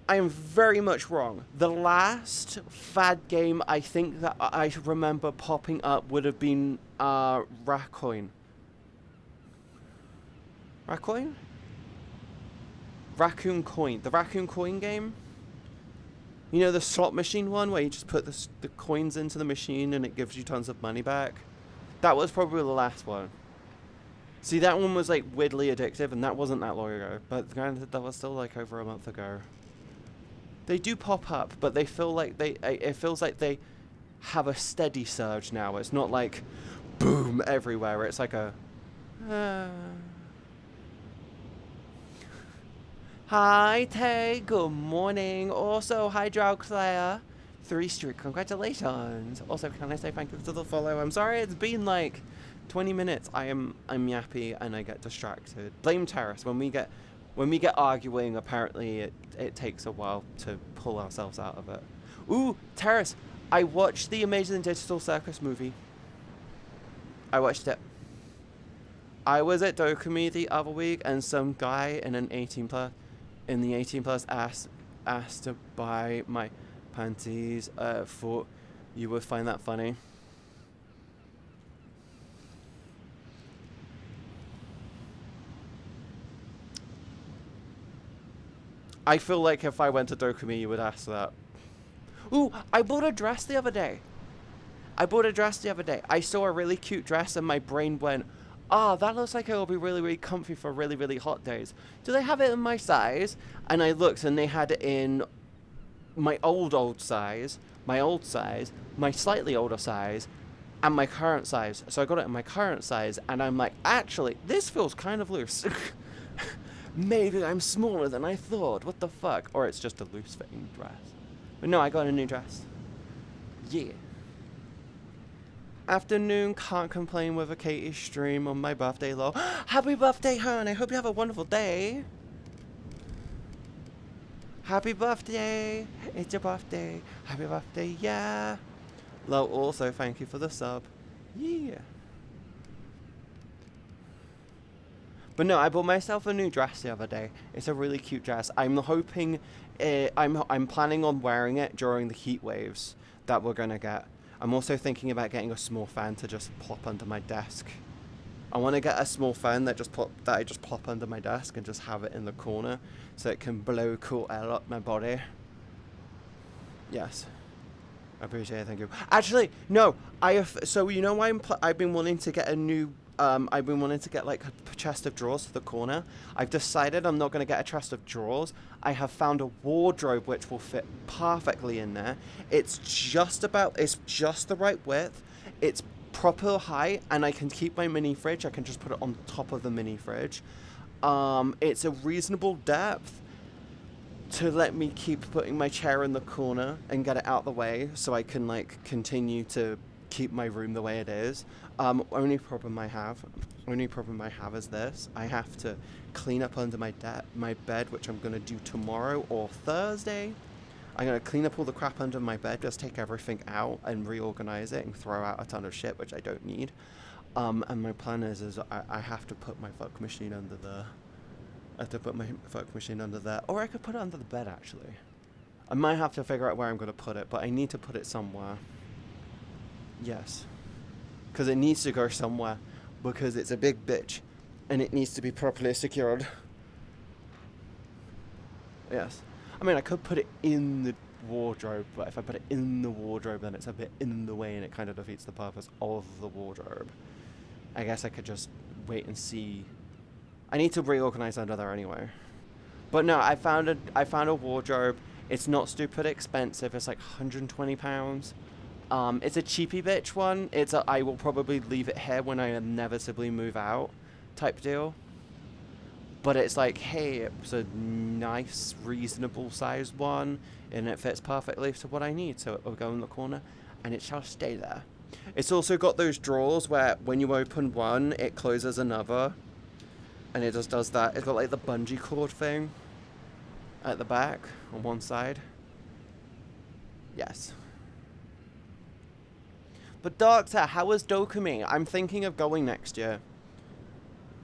I am very much wrong. The last fad game I think that I remember popping up would have been Raccoon. Raccoon? Raccoon Coin. The Raccoon Coin game? You know, the slot machine one where you just put the coins into the machine and it gives you tons of money back? That was probably the last one. See, that one was like weirdly addictive and that wasn't that long ago. But granted, that was still like over a month ago. They do pop up, but they feel like it feels like they have a steady surge now. It's not like boom everywhere. It's like a Hi Tay, good morning. Also, hi Drow Claire. 3 streak, congratulations. Also, can I say thank you to the follow? I'm sorry it's been like 20 minutes. I'm yappy and I get distracted. Blame Terrace. When we get arguing, apparently it takes a while to pull ourselves out of it. Ooh, Terrace, I watched the Amazing Digital Circus movie. I watched it. I was at Dokumi the other week and some guy in the 18 plus asked to buy my panties. Thought you would find that funny. I feel like if I went to Dokumi, you would ask that. Ooh, I bought a dress the other day. I saw a really cute dress and my brain went, that looks like it'll be really, really comfy for really, really hot days. Do they have it in my size? And I looked and they had it in my old size, my slightly older size, and my current size. So I got it in my current size and I'm like, actually, this feels kind of loose. Maybe I'm smaller than I thought. What the fuck? Or it's just a loose fitting dress. But no, I got a new dress. Yeah. Afternoon, can't complain with a Katie stream on my birthday, lol. Happy birthday, hon. I hope you have a wonderful day. Happy birthday. It's your birthday. Happy birthday, yeah. Lol, also, thank you for the sub. Yeah. But no, I bought myself a new dress the other day. It's a really cute dress. I'm hoping, I'm planning on wearing it during the heat waves that we're gonna get. I'm also thinking about getting a small fan to just plop under my desk. I want to get a small fan that I just plop under my desk and just have it in the corner so it can blow cool air up my body. Yes. I appreciate it, thank you. Actually, no, so you know why I've been wanting to get a new, I've been wanting to get like a chest of drawers for the corner. I've decided I'm not going to get a chest of drawers. I have found a wardrobe which will fit perfectly in there. It's just the right width. It's proper height and I can keep my mini fridge. I can just put it on top of the mini fridge. It's a reasonable depth to let me keep putting my chair in the corner and get it out the way so I can like continue to keep my room the way it is. Only problem I have is this. I have to clean up under my bed, which I'm going to do tomorrow or Thursday. I'm going to clean up all the crap under my bed, just take everything out and reorganize it and throw out a ton of shit, which I don't need. And my plan is I have to put my fuck machine under there. Or I could put it under the bed, actually. I might have to figure out where I'm going to put it, but I need to put it somewhere. Yes. Because it needs to go somewhere. Because it's a big bitch. And it needs to be properly secured. Yes. I mean, I could put it in the wardrobe, but if I put it in the wardrobe, then it's a bit in the way and it kind of defeats the purpose of the wardrobe. I guess I could just wait and see. I need to reorganize under there anyway. But no, I found a wardrobe. It's not stupid expensive. It's like £120. It's a cheapy bitch one. It's a I will probably leave it here when I inevitably move out type deal. But it's like, hey, it's a nice, reasonable sized one, and it fits perfectly to what I need, so it will go in the corner, and it shall stay there. It's also got those drawers where when you open one, it closes another, and it just does that. It's got like the bungee cord thing at the back on one side. Yes. But Doctor, how was Dokumi? I'm thinking of going next year.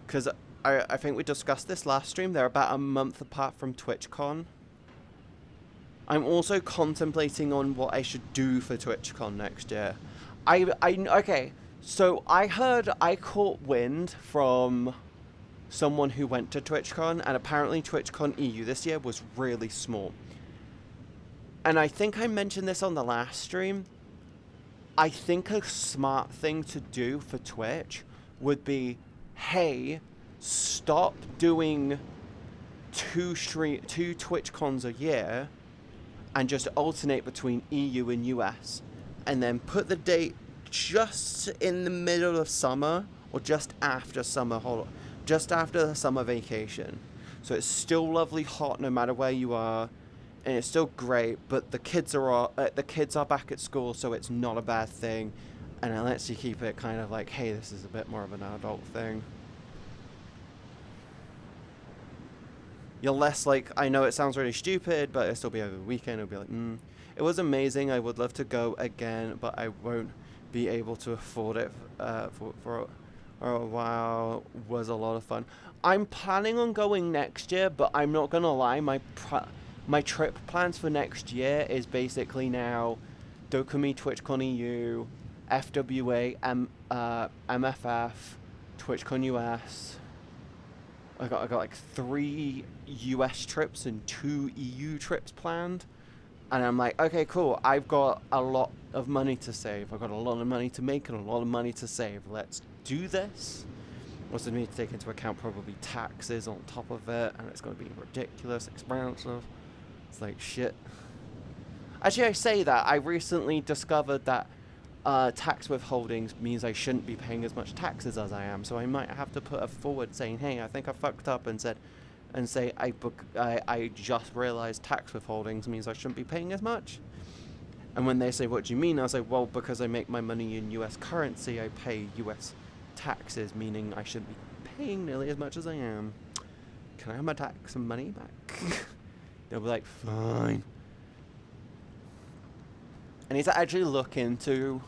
Because I think we discussed this last stream. They're about a month apart from TwitchCon. I'm also contemplating on what I should do for TwitchCon next year. Okay, so I caught wind from someone who went to TwitchCon, and apparently TwitchCon EU this year was really small. And I think I mentioned this on the last stream. I think a smart thing to do for Twitch would be, hey, stop doing two TwitchCons a year and just alternate between EU and US, and then put the date just in the middle of summer or just after just after the summer vacation. So it's still lovely hot no matter where you are, and it's still great, but the kids are back at school, so it's not a bad thing, and it lets you keep it kind of like, hey, this is a bit more of an adult thing. You're less like, I know it sounds really stupid, but it'll still be over the weekend. It'll be like, it was amazing. I would love to go again, but I won't be able to afford it for a while. Was a lot of fun. I'm planning on going next year, but I'm not gonna lie, my trip plans for next year is basically now Dokumi, TwitchCon EU, FWA, MFF, TwitchCon US. I got like 3 US trips and 2 EU trips planned. And I'm like, okay, cool. I've got a lot of money to save. I've got a lot of money to make and a lot of money to save. Let's do this. Also need to take into account probably taxes on top of it, and it's going to be ridiculous expensive. It's like shit. Actually, I say that. I recently discovered that tax withholdings means I shouldn't be paying as much taxes as I am, so I might have to put a forward saying, hey, I think I fucked up, and say I just realized tax withholdings means I shouldn't be paying as much. And when they say, what do you mean? I say, well, because I make my money in US currency, I pay US taxes, meaning I shouldn't be paying nearly as much as I am. Can I have my tax and money back? They'll be like, fine. I need to actually look into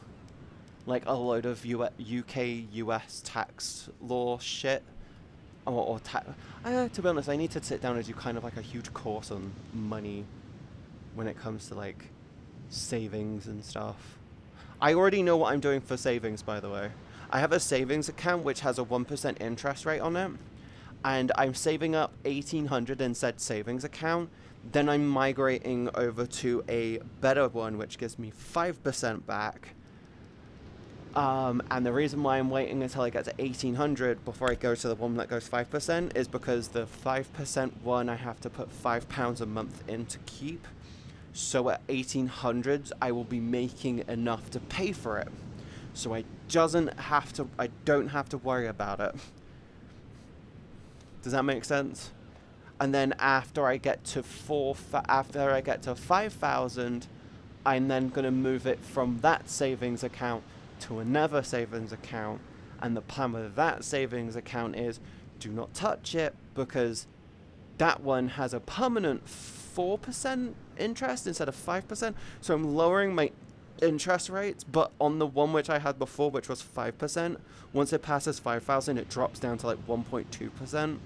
like a load of UK, US tax law shit. To be honest, I need to sit down and do kind of like a huge course on money when it comes to like savings and stuff. I already know what I'm doing for savings, by the way. I have a savings account which has a 1% interest rate on it, and I'm saving up 1,800 in said savings account. Then I'm migrating over to a better one which gives me 5% back. And the reason why I'm waiting until I get to 1,800 before I go to the one that goes 5% is because the 5% one I have to put £5 a month in to keep. So at 1,800 I will be making enough to pay for it. So I don't have to worry about it. Does that make sense? And then after I get to 5,000, I'm then going to move it from that savings account to another savings account, and the plan with that savings account is do not touch it, because that one has a permanent 4% interest instead of 5%, so I'm lowering my interest rates, but on the one which I had before, which was 5%, once it passes 5,000 it drops down to like 1.2%.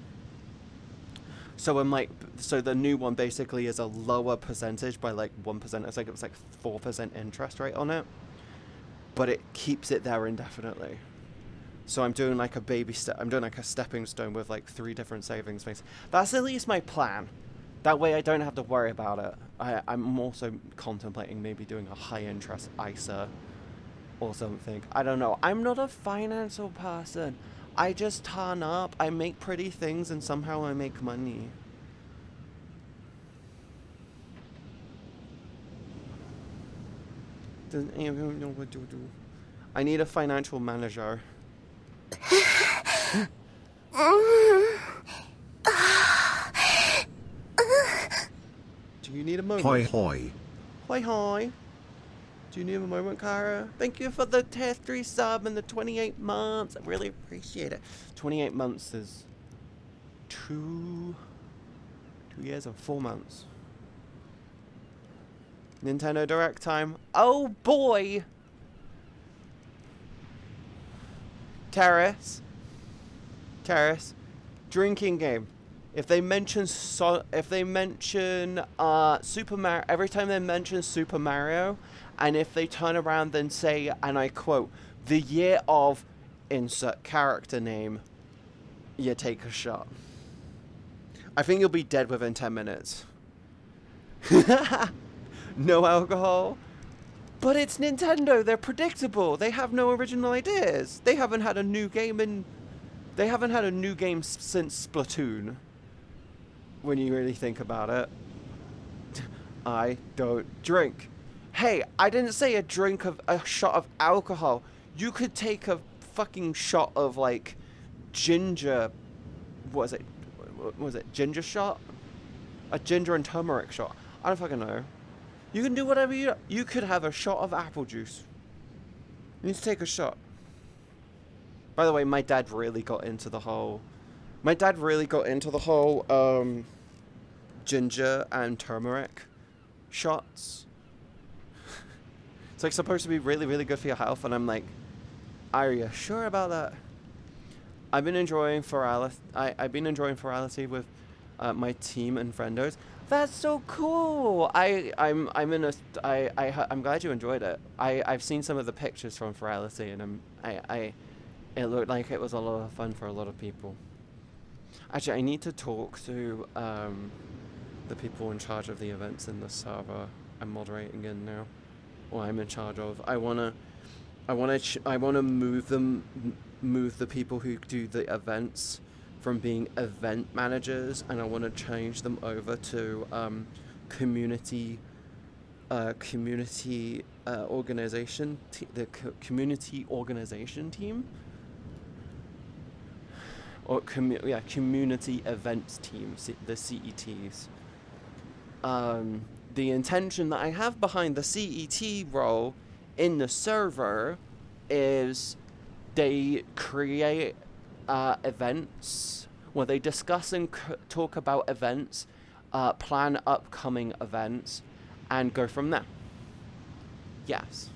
So I'm like, so the new one basically is a lower percentage by like 1%. It's like it was like 4% interest rate on it, but it keeps it there indefinitely. So I'm doing like a I'm doing like a stepping stone with like 3 different savings things. That's at least my plan. That way I don't have to worry about it. I'm also contemplating maybe doing a high interest ISA or something. I don't know. I'm not a financial person. I just turn up, I make pretty things, and somehow I make money. I need a financial manager. Do you need a moment? Hoi hoi. Hoi hoi. Do you need a moment, Kara? Thank you for the tier 3 sub and the 28 months. I really appreciate it. 28 months is 2 years and 4 months. Nintendo Direct time. Oh boy! Terrace. Drinking game. If they mention Super Mario, every time they mention Super Mario, and if they turn around and say, and I quote, the year of insert character name, you take a shot. I think you'll be dead within 10 minutes. No alcohol. But it's Nintendo. They're predictable. They have no original ideas. They haven't had a new game since Splatoon. When you really think about it. I don't drink. Hey, I didn't say a shot of alcohol. You could take a fucking shot of like ginger. What was it? Ginger shot? A ginger and turmeric shot. I don't fucking know. You can do whatever you could have a shot of apple juice. You need to take a shot. By the way, my dad really got into the whole ginger and turmeric shots. It's like supposed to be really, really good for your health, and I'm like, are you sure about that? I've been enjoying I've been enjoying Virality with my team and friendos. That's so cool. I'm glad you enjoyed it. I've seen some of the pictures from Virality, and it looked like it was a lot of fun for a lot of people. Actually, I need to talk to the people in charge of the events in the server I'm moderating in now, or I'm in charge of. I wanna move the people who do the events from being event managers, and I want to change them over to community organization, the community organization team, or community events team, the CETs. The intention that I have behind the CET role in the server is they create events where they discuss and talk about events, plan upcoming events, and go from there. Yes.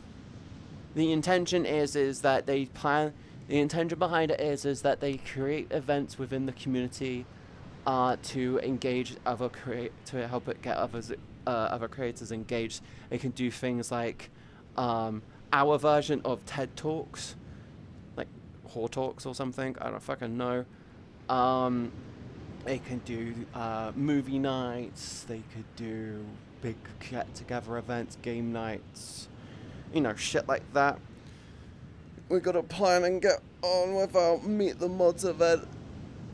The intention is that they plan. The intention behind it is that they create events within the community to engage to help it get other creators engaged. They can do things like our version of TED Talks, like Whore Talks or something. I don't fucking know. They can do movie nights. They could do big get-together events, game nights, shit like that. We gotta plan and get on with our Meet the Mods event.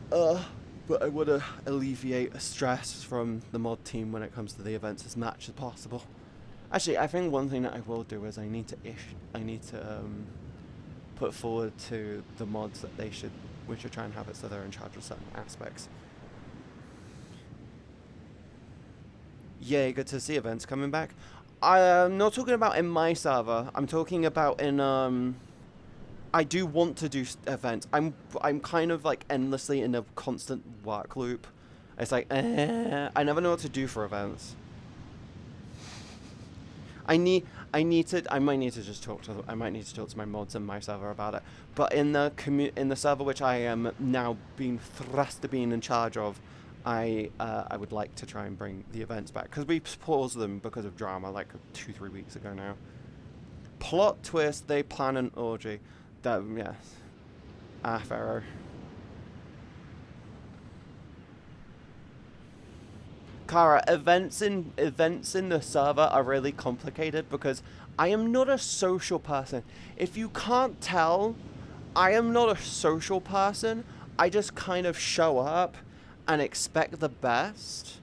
But I want to alleviate stress from the mod team when it comes to the events as much as possible. Actually, I think one thing that I will do is I need to put forward to the mods that we should try and have it so they're in charge of certain aspects. Yay, good to see events coming back. I'm not talking about in my server. I'm talking about in I do want to do events. I'm kind of like endlessly in a constant work loop. It's like I never know what to do for events. I might need to talk to my mods and my server about it. But in the server which I am now being thrust to being in charge of, I would like to try and bring the events back, because we paused them because of drama like 2-3 weeks ago now. Plot twist: they plan an orgy. Yes. Pharaoh. Kara, events in the server are really complicated because I am not a social person. If you can't tell, I am not a social person. I just kind of show up and expect the best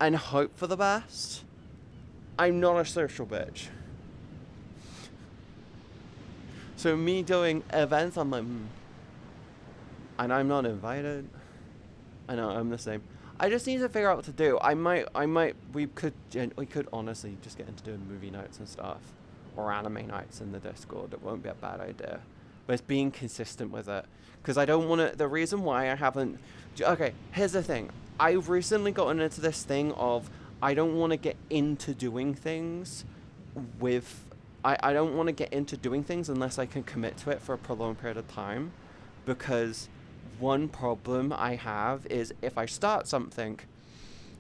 and hope for the best. I'm not a social bitch. So me doing events, I'm like, and I'm not invited. I know, I'm the same. I just need to figure out what to do. We could honestly just get into doing movie nights and stuff, or anime nights in the Discord. It won't be a bad idea, but it's being consistent with it. Because I don't want to. The reason why I haven't. Okay, here's the thing. I've recently gotten into this thing of I don't want to get into doing things with. I don't want to get into doing things unless I can commit to it for a prolonged period of time, because one problem I have is if I start something,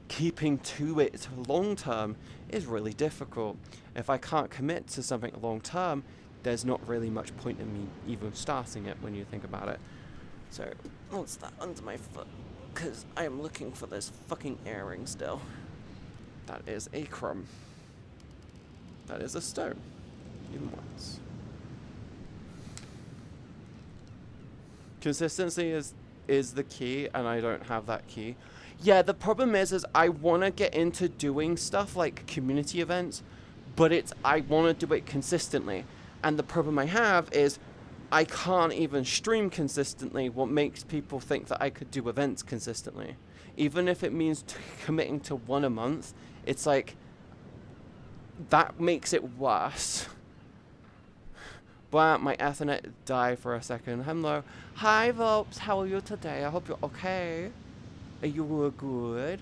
keeping to it long term is really difficult. If I can't commit to something long term, there's not really much point in me even starting it when you think about it. So, what's that under my foot? Because I am looking for this fucking earring still. That is a crumb. That is a stone. Even once. Consistency is the key, and I don't have that key. Yeah, the problem is I want to get into doing stuff like community events, but I want to do it consistently. And the problem I have is I can't even stream consistently, what makes people think that I could do events consistently. Even if it means committing to one a month, it's like, that makes it worse. But my Ethernet died for a second. Hello. Hi, Volps. How are you today? I hope you're okay. Are you good?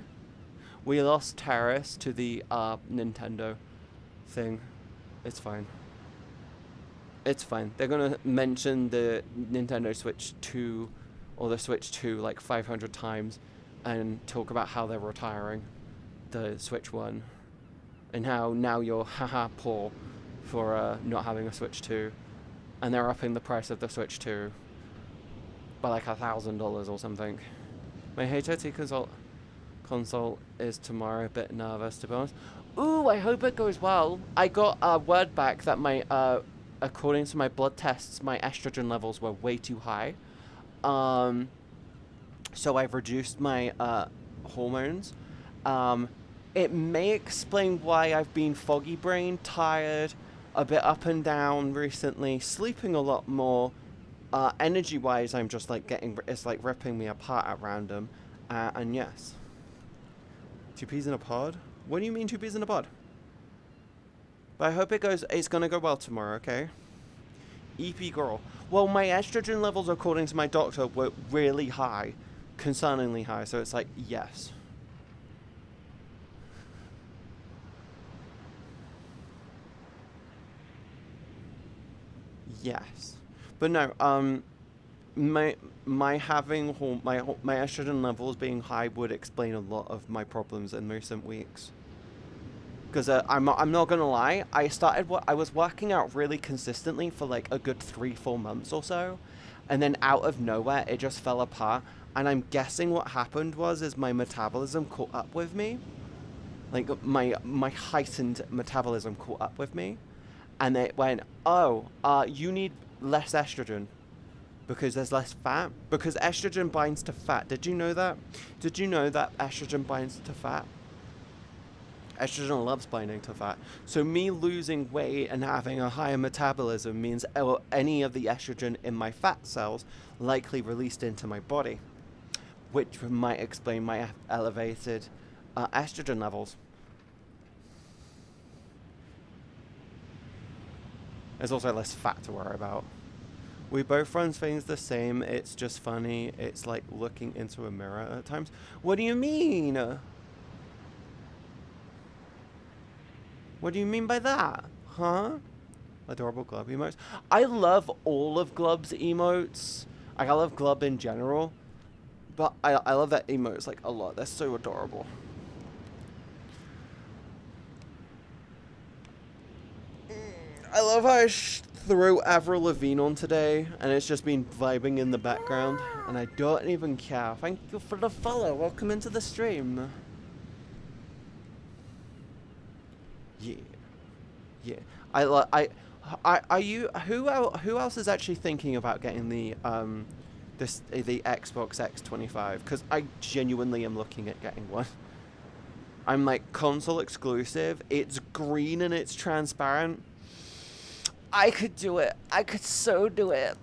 We lost Terrace to the Nintendo thing. It's fine. It's fine. They're gonna mention the Nintendo Switch 2 or the Switch 2 like 500 times and talk about how they're retiring the Switch 1 and how now you're haha poor for not having a Switch 2. And they're upping the price of the Switch 2 by like $1,000 or something. My HIT console is tomorrow. A bit nervous, to be honest. Ooh, I hope it goes well. I got a word back that according to my blood tests, my estrogen levels were way too high. So I've reduced my hormones. It may explain why I've been foggy brain, tired, a bit up and down recently, sleeping a lot more. Energy-wise, I'm just like it's like ripping me apart at random. And yes. 2 peas in a pod? What do you mean 2 peas in a pod? But I hope it's gonna go well tomorrow, okay? EP girl. Well, my estrogen levels, according to my doctor, were really high. Concerningly high, so it's like, yes. Yes, but no. My estrogen levels being high would explain a lot of my problems in recent weeks. Because I'm not gonna lie, I was working out really consistently for like a good 3-4 months or so, and then out of nowhere it just fell apart. And I'm guessing what happened is my metabolism caught up with me, like my heightened metabolism caught up with me. And it went, oh, you need less estrogen because there's less fat. Because estrogen binds to fat. Did you know that? Did you know that estrogen binds to fat? Estrogen loves binding to fat. So me losing weight and having a higher metabolism means any of the estrogen in my fat cells likely released into my body, which might explain my elevated estrogen levels. There's also less fat to worry about. We both run things the same. It's just funny. It's like looking into a mirror at times. What do you mean? What do you mean by that? Huh? Adorable Glub emotes. I love all of Glub's emotes. I love Glub in general. But I love that emotes like a lot. They're so adorable. I love how I threw Avril Lavigne on today, and it's just been vibing in the background, and I don't even care. Thank you for the follow. Welcome into the stream. Yeah, yeah. Who else is actually thinking about getting the Xbox X25? Because I genuinely am looking at getting one. I'm like console exclusive. It's green and it's transparent. I could do it. I could so do it.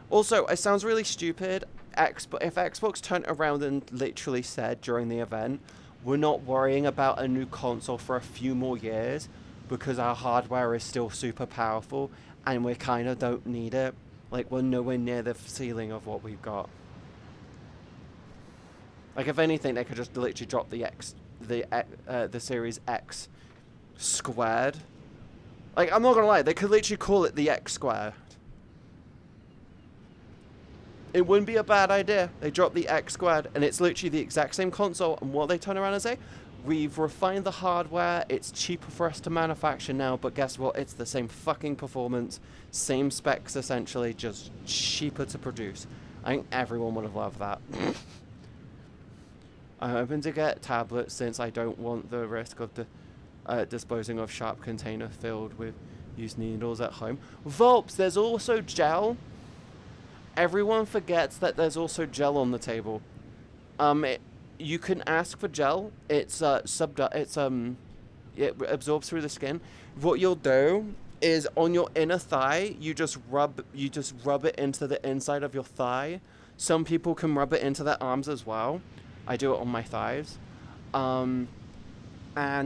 Also, it sounds really stupid. If Xbox turned around and literally said during the event, we're not worrying about a new console for a few more years because our hardware is still super powerful and we kind of don't need it. Like, we're nowhere near the ceiling of what we've got. Like, if anything, they could just literally drop the Series X squared. Like, I'm not gonna lie, they could literally call it the X squared. It wouldn't be a bad idea. They drop the X squared, and it's literally the exact same console. And what they turn around and say, we've refined the hardware. It's cheaper for us to manufacture now, but guess what? It's the same fucking performance, same specs essentially, just cheaper to produce. I think everyone would have loved that. I'm hoping to get tablets since I don't want the risk of disposing of sharp container filled with used needles at home. Volps, there's also gel. Everyone forgets that there's also gel on the table. You can ask for gel. It absorbs through the skin. What you'll do is on your inner thigh, you just rub it into the inside of your thigh. Some people can rub it into their arms as well. I do it on my thighs. And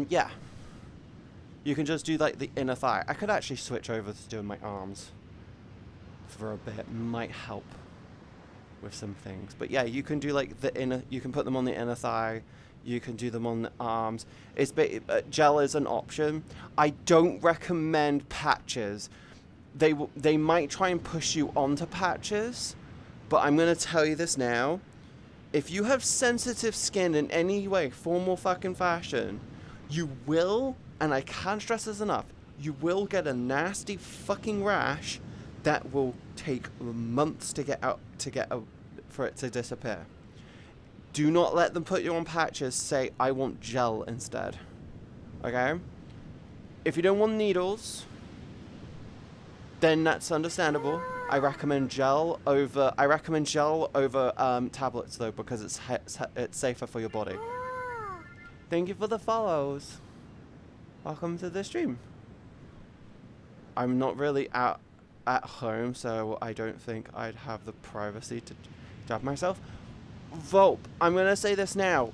yeah. You can just do like the inner thigh. I could actually switch over to doing my arms for a bit. Might help with some things. But yeah, you can do like the inner, you can put them on the inner thigh. You can do them on the arms. Gel is an option. I don't recommend patches. They might try and push you onto patches, but I'm going to tell you this now. If you have sensitive skin in any way, form or fucking fashion, you will, and I can't stress this enough, you will get a nasty fucking rash that will take months to get out, for it to disappear. Do not let them put you on patches. Say, I want gel instead. Okay? If you don't want needles, then that's understandable. I recommend gel over tablets though, because it's safer for your body. Thank you for the follows. Welcome to the stream. I'm not really at home, so I don't think I'd have the privacy to dab myself. Volp, I'm gonna say this now.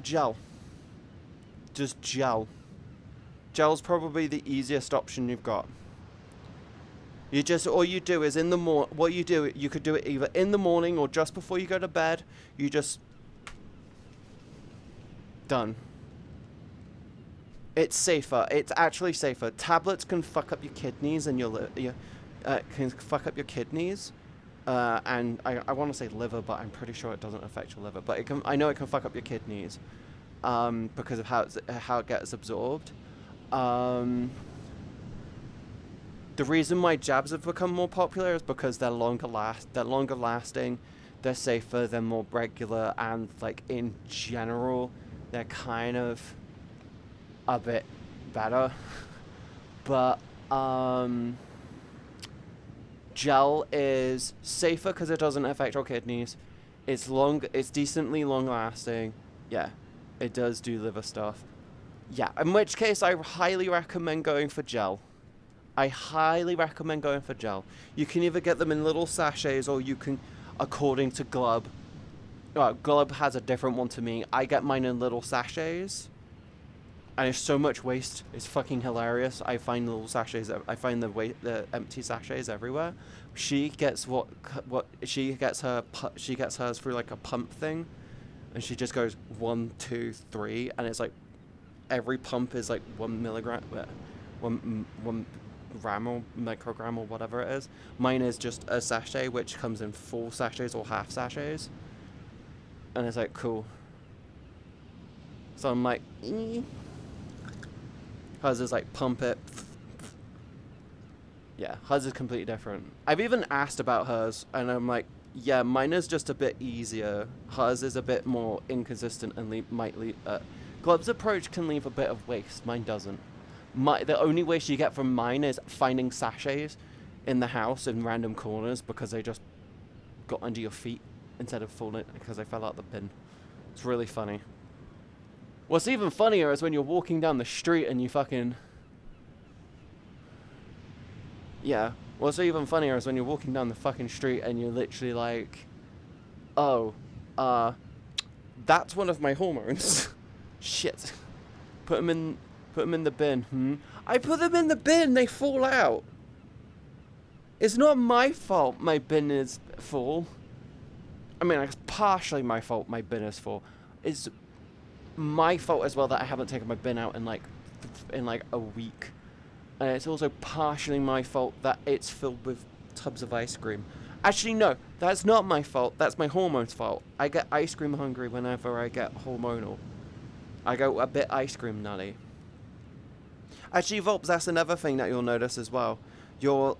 Gel. Just gel. Gel's probably the easiest option you've got. All you do is you could do it either in the morning or just before you go to bed. You just done. It's safer. It's actually safer. Tablets can fuck up your kidneys and can fuck up your kidneys. And I want to say liver, but I'm pretty sure it doesn't affect your liver. But I know it can fuck up your kidneys because of how it gets absorbed. The reason why jabs have become more popular is because they're longer lasting, they're safer, they're more regular, and like in general, they're kind of a bit better. But gel is safer because it doesn't affect your kidneys. It's decently long lasting. Yeah, it does do liver stuff. Yeah, in which case I highly recommend going for gel. You can either get them in little sachets or you can, according to Glub. Glub has a different one to me. I get mine in little sachets. And it's so much waste. It's fucking hilarious. I find little sachets. I find the empty sachets everywhere. She gets she gets hers through like a pump thing, and she just goes 1, 2, 3, and it's like every pump is like 1 milligram, one gram or microgram or whatever it is. Mine is just a sachet, which comes in full sachets or half sachets, and it's like cool. So I'm like, hers is like pump it. Yeah, hers is completely different. I've even asked about hers, and I'm like, yeah, mine is just a bit easier. Hers is a bit more inconsistent and might leave. Glob's approach can leave a bit of waste. Mine doesn't. The only waste you get from mine is finding sachets in the house in random corners because they just got under your feet instead of falling because they fell out the bin. It's really funny. What's even funnier is when you're walking down the street and you fucking Yeah. What's even funnier is when you're walking down the fucking street and you're literally like, oh, uh, that's one of my hormones. Shit. Put them in. Put them in the bin. I put them in the bin. They fall out. It's not my fault my bin is full. I mean, it's partially my fault my bin is full. It's my fault as well that I haven't taken my bin out in like a week. And it's also partially my fault that it's filled with tubs of ice cream. Actually, no, that's not my fault. That's my hormones' fault. I get ice cream hungry whenever I get hormonal. I go a bit ice cream nutty. Actually, Volps, that's another thing that you'll notice as well. You'll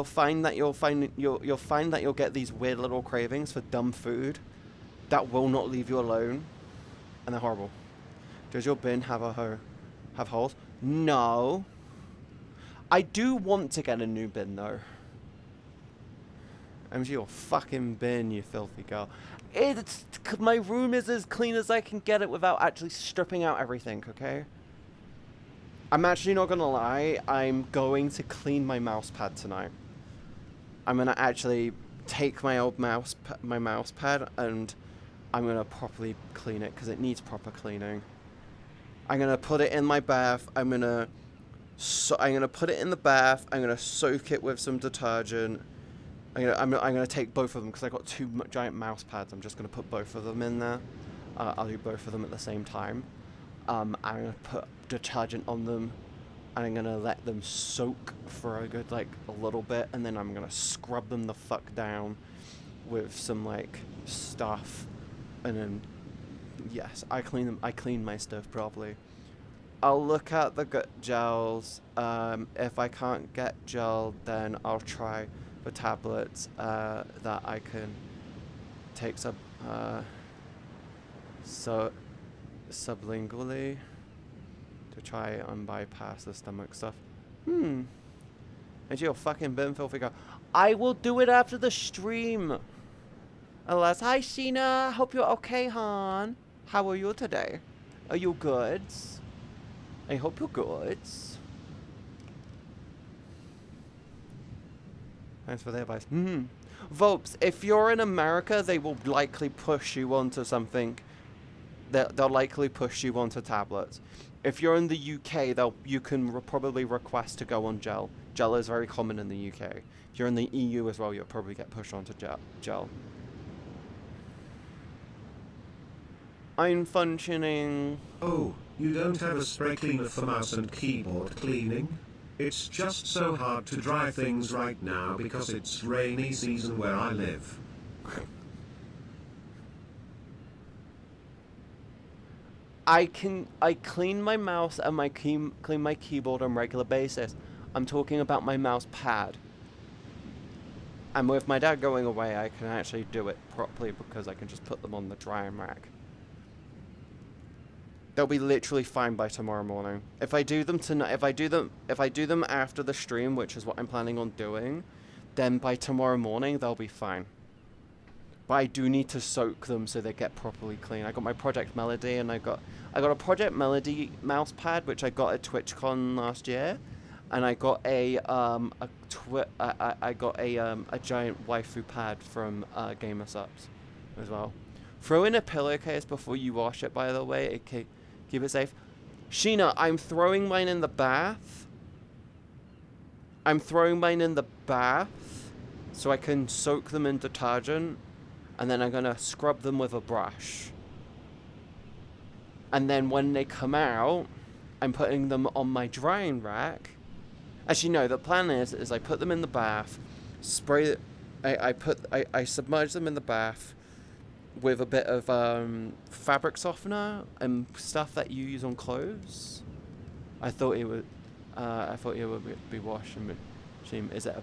find that you'll find that you'll get these weird little cravings for dumb food that will not leave you alone, and they're horrible. Does your bin have have holes? No. I do want to get a new bin though. Empty your fucking bin, you filthy girl. My room is as clean as I can get it without actually stripping out everything, okay? I'm actually not gonna lie, I'm going to clean my mouse pad tonight. I'm gonna actually take my old mouse pad and I'm gonna properly clean it because it needs proper cleaning. I'm gonna put it in my bath. I'm gonna put it in the bath. I'm gonna soak it with some detergent. I'm gonna take both of them because I got two giant mouse pads. I'm just gonna put both of them in there. I'll do both of them at the same time. I'm gonna put detergent on them, and I'm gonna let them soak for a good a little bit, and then I'm gonna scrub them the fuck down with some stuff, and then yes, I clean them. I clean my stuff properly. I'll look at the gut gels. If I can't get gel, then I'll try the tablets that I can take sublingually to try and bypass the stomach stuff. And you'll fucking bin filthy girl. I will do it after the stream. Alas, hi Sheena. Hope you're okay, hon. How are you today? Are you good? I hope you're good. Thanks for the advice. Vopes, if you're in America, they will likely push you onto something. They'll likely push you onto tablets. If you're in the UK, you can probably request to go on gel. Gel is very common in the UK. If you're in the EU as well, you'll probably get pushed onto gel. I'm functioning. Oh, you don't have a spray cleaner for mouse and keyboard cleaning? It's just so hard to dry things right now because it's rainy season where I live. I clean my mouse and clean my keyboard on a regular basis. I'm talking about my mouse pad. And with my dad going away, I can actually do it properly because I can just put them on the drying rack. They'll be literally fine by tomorrow morning. If I do them tonight, if I do them after the stream, which is what I'm planning on doing, then by tomorrow morning they'll be fine. But I do need to soak them so they get properly clean. I got my Project Melody and I got a Project Melody mouse pad which I got at TwitchCon last year, and I got a giant waifu pad from Gamer Subs as well. Throw in a pillowcase before you wash it, by the way. Keep it safe. Sheena, I'm throwing mine in the bath. I'm throwing mine in the bath so I can soak them in detergent, and then I'm gonna scrub them with a brush. And then when they come out, I'm putting them on my drying rack. Actually, no, the plan is I put them in the bath, spray. I submerge them in the bath with a bit of fabric softener and stuff that you use on clothes. I thought it would be washing machine. Is it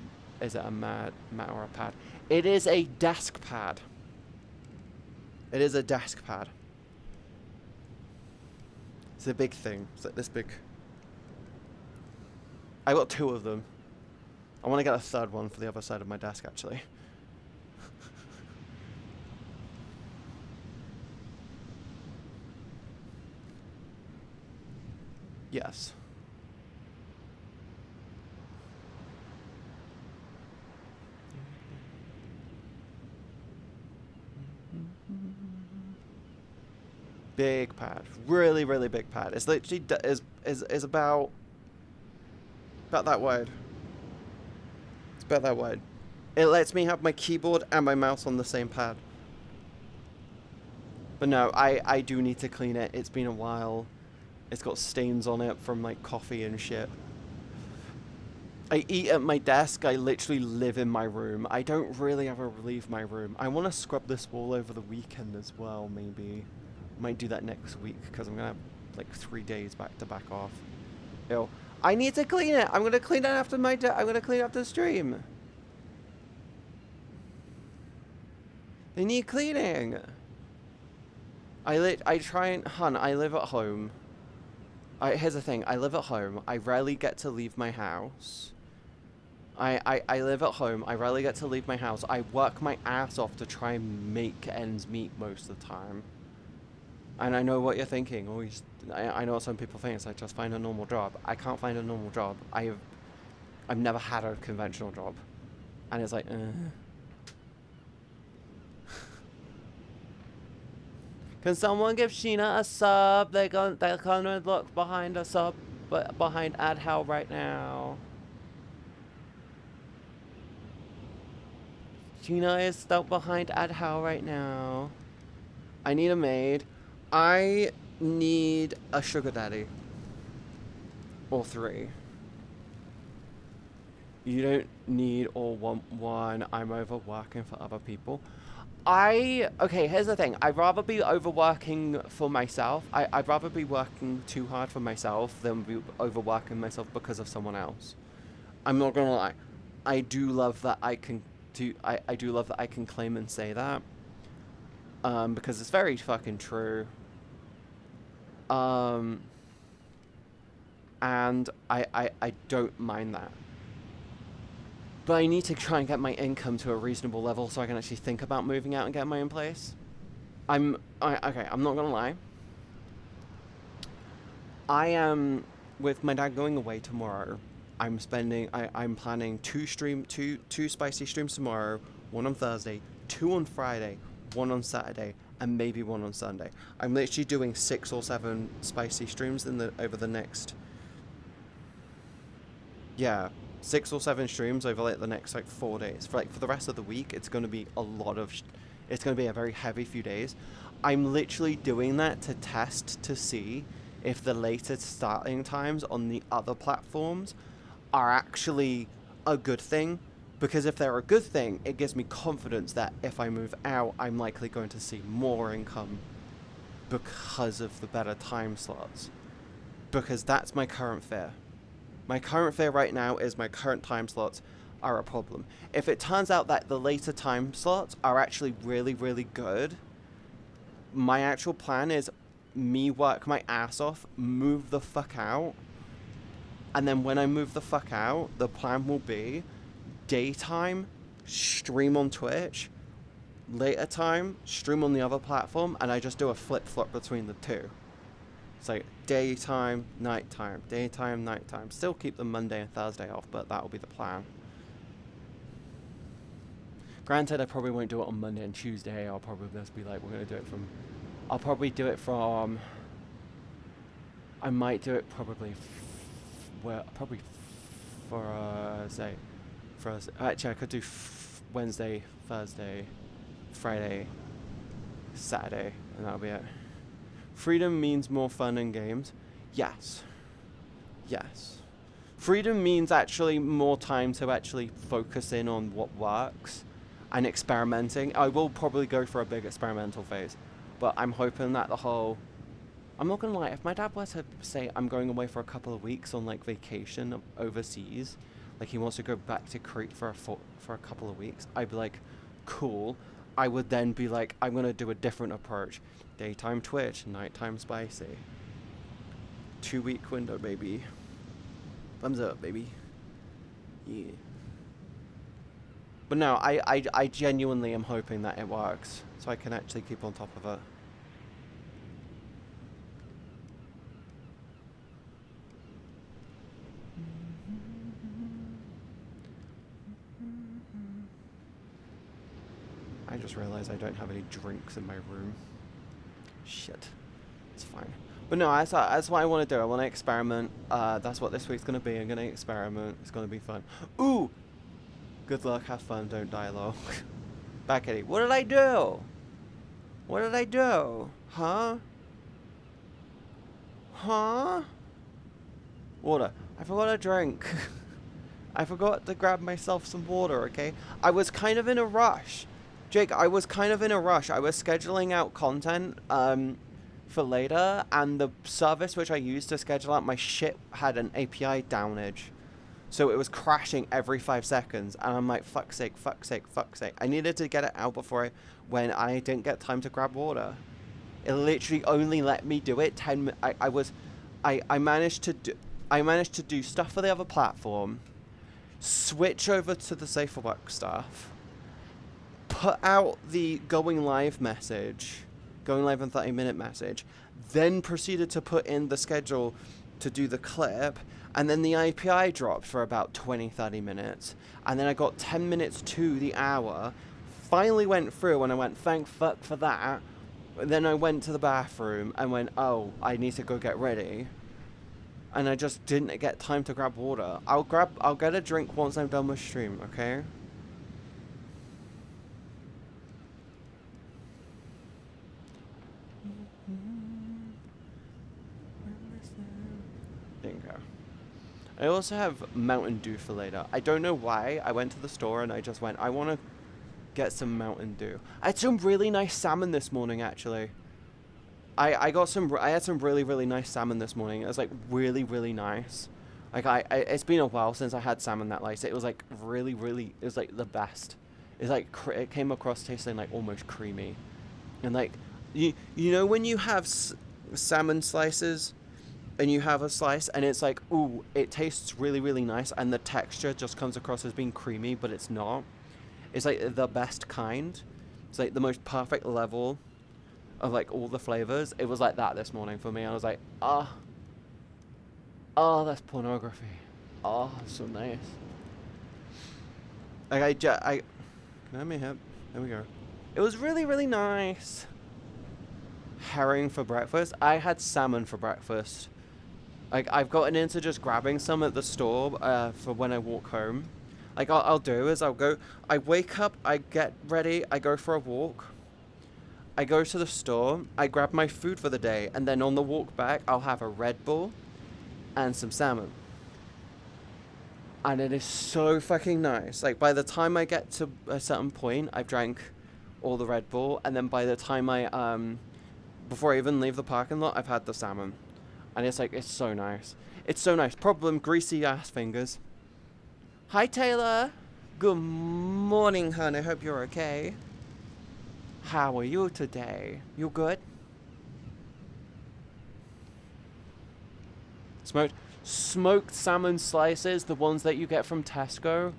a mat or a pad? It is a desk pad. It is a desk pad. It's a big thing. It's like this big. I got two of them. I want to get a third one for the other side of my desk, actually. Yes. Big pad. Really, really big pad. It's literally is about that wide. It's about that wide. It lets me have my keyboard and my mouse on the same pad. But no, I do need to clean it. It's been a while. It's got stains on it from like coffee and shit. I eat at my desk. I literally live in my room. I don't really ever leave my room. I want to scrub this wall over the weekend as well, maybe. Might do that next week because I'm going to have like 3 days back to back off. Ew. I need to clean it. I'm going to clean it after I'm going to clean it after the stream. They need cleaning. I try and... Hun, I live at home. Here's the thing. I live at home. I rarely get to leave my house. I live at home. I rarely get to leave my house. I work my ass off to try and make ends meet most of the time. And I know what you're thinking. I know what some people think. It's like, just find a normal job. I can't find a normal job. I've never had a conventional job. And it's like, Can someone give Sheena a sub? They're gonna look behind a sub, but behind Ahhh right now. Sheena is stuck behind Ahhh right now. I need a maid. I need a sugar daddy. Or 3. You don't need or want one. I'm overworking for other people. Okay, here's the thing. I'd rather be overworking for myself. I'd rather be working too hard for myself than be overworking myself because of someone else. I'm not gonna lie. I do love that I can claim and say that. Because it's very fucking true. And I don't mind that. But I need to try and get my income to a reasonable level so I can actually think about moving out and getting my own place. Okay, I'm not gonna lie. I am, with my dad going away tomorrow, I'm planning two spicy streams tomorrow, 1 on Thursday, 2 on Friday, 1 on Saturday, and maybe 1 on Sunday. I'm literally doing 6 or 7 spicy streams over the next... Yeah. 6 or 7 streams over like the next like 4 days. For the rest of the week, it's going to be a lot of... it's going to be a very heavy few days. I'm literally doing that to test to see if the later starting times on the other platforms are actually a good thing. Because if they're a good thing, it gives me confidence that if I move out, I'm likely going to see more income because of the better time slots. Because that's my current fear. My current fear right now is my current time slots are a problem. If it turns out that the later time slots are actually really, really good, my actual plan is me work my ass off, move the fuck out, and then when I move the fuck out, the plan will be daytime, stream on Twitch, later time, stream on the other platform, and I just do a flip-flop between the two. It's like daytime, nighttime, daytime, nighttime. Still keep the Monday and Thursday off, but that'll be the plan. Granted, I probably won't do it on Monday and Tuesday. I'll probably just be like, we're going to do it from... I'll probably do it from... I might do it probably for, say... Actually, I could do Wednesday, Thursday, Friday, Saturday, and that'll be it. Freedom means more fun in games. Yes. Yes. Freedom means actually more time to actually focus in on what works and experimenting. I will probably go for a big experimental phase, but I'm hoping that I'm not gonna lie, if my dad were to say I'm going away for a couple of weeks on like vacation overseas, like he wants to go back to Crete for a couple of weeks, I'd be like, cool. I would then be like, I'm gonna do a different approach. Daytime Twitch, nighttime spicy. 2-week window, baby. Thumbs up, baby. Yeah. But no, I genuinely am hoping that it works, so I can actually keep on top of it. I just realized I don't have any drinks in my room. Shit. It's fine. But no, that's what I want to do. I want to experiment. That's what this week's going to be. I'm going to experiment. It's going to be fun. Ooh! Good luck, have fun, don't die, lol. Back Eddie. What did I do? What did I do? Huh? Huh? Water. I forgot to drink. I forgot to grab myself some water, okay? I was kind of in a rush. Jake, I was kind of in a rush. I was scheduling out content for later, and the service which I used to schedule out my shit had an API downage. So it was crashing every 5 seconds, and I'm like, fuck's sake, fuck's sake, fuck's sake. I needed to get it out before when I didn't get time to grab water. It literally only let me do it 10 minutes. I managed to do stuff for the other platform, switch over to the Safer Work stuff, put out the going live message, going live in 30-minute message, then proceeded to put in the schedule to do the clip, and then the API dropped for about 20-30 minutes, and then I got 10 minutes to the hour, finally went through, and I went, thank fuck for that. Then I went to the bathroom and went, oh, I need to go get ready. And I just didn't get time to grab water. I'll get a drink once I'm done with stream, okay? There you go. I also have Mountain Dew for later. I don't know why. I went to the store and I just went, I want to get some Mountain Dew. I had some really nice salmon this morning, actually. I had some really, really nice salmon this morning. It was like really, really nice. Like it's been a while since I had salmon that nice. It was like really, really, it was like the best. It's like it came across tasting like almost creamy, and like you know when you have salmon slices, and you have a slice and it's like, ooh, it tastes really, really nice, and the texture just comes across as being creamy, but it's not. It's like the best kind. It's like the most perfect level of like all the flavors. It was like that this morning for me. I was like, oh, that's pornography. Oh, that's so nice. Like can I have my hip? There we go. It was really, really nice. Herring for breakfast. I had salmon for breakfast. Like I've gotten into just grabbing some at the store for when I walk home. Like I'll do is I wake up, I get ready, I go for a walk. I go to the store, I grab my food for the day, and then on the walk back, I'll have a Red Bull and some salmon. And it is so fucking nice. Like, by the time I get to a certain point, I've drank all the Red Bull, and then by the time before I even leave the parking lot, I've had the salmon. And it's like, it's so nice. It's so nice. Problem, greasy ass fingers. Hi, Taylor. Good morning, hon. I hope you're okay. How are you today? You good? Smoked salmon slices, the ones that you get from Tesco,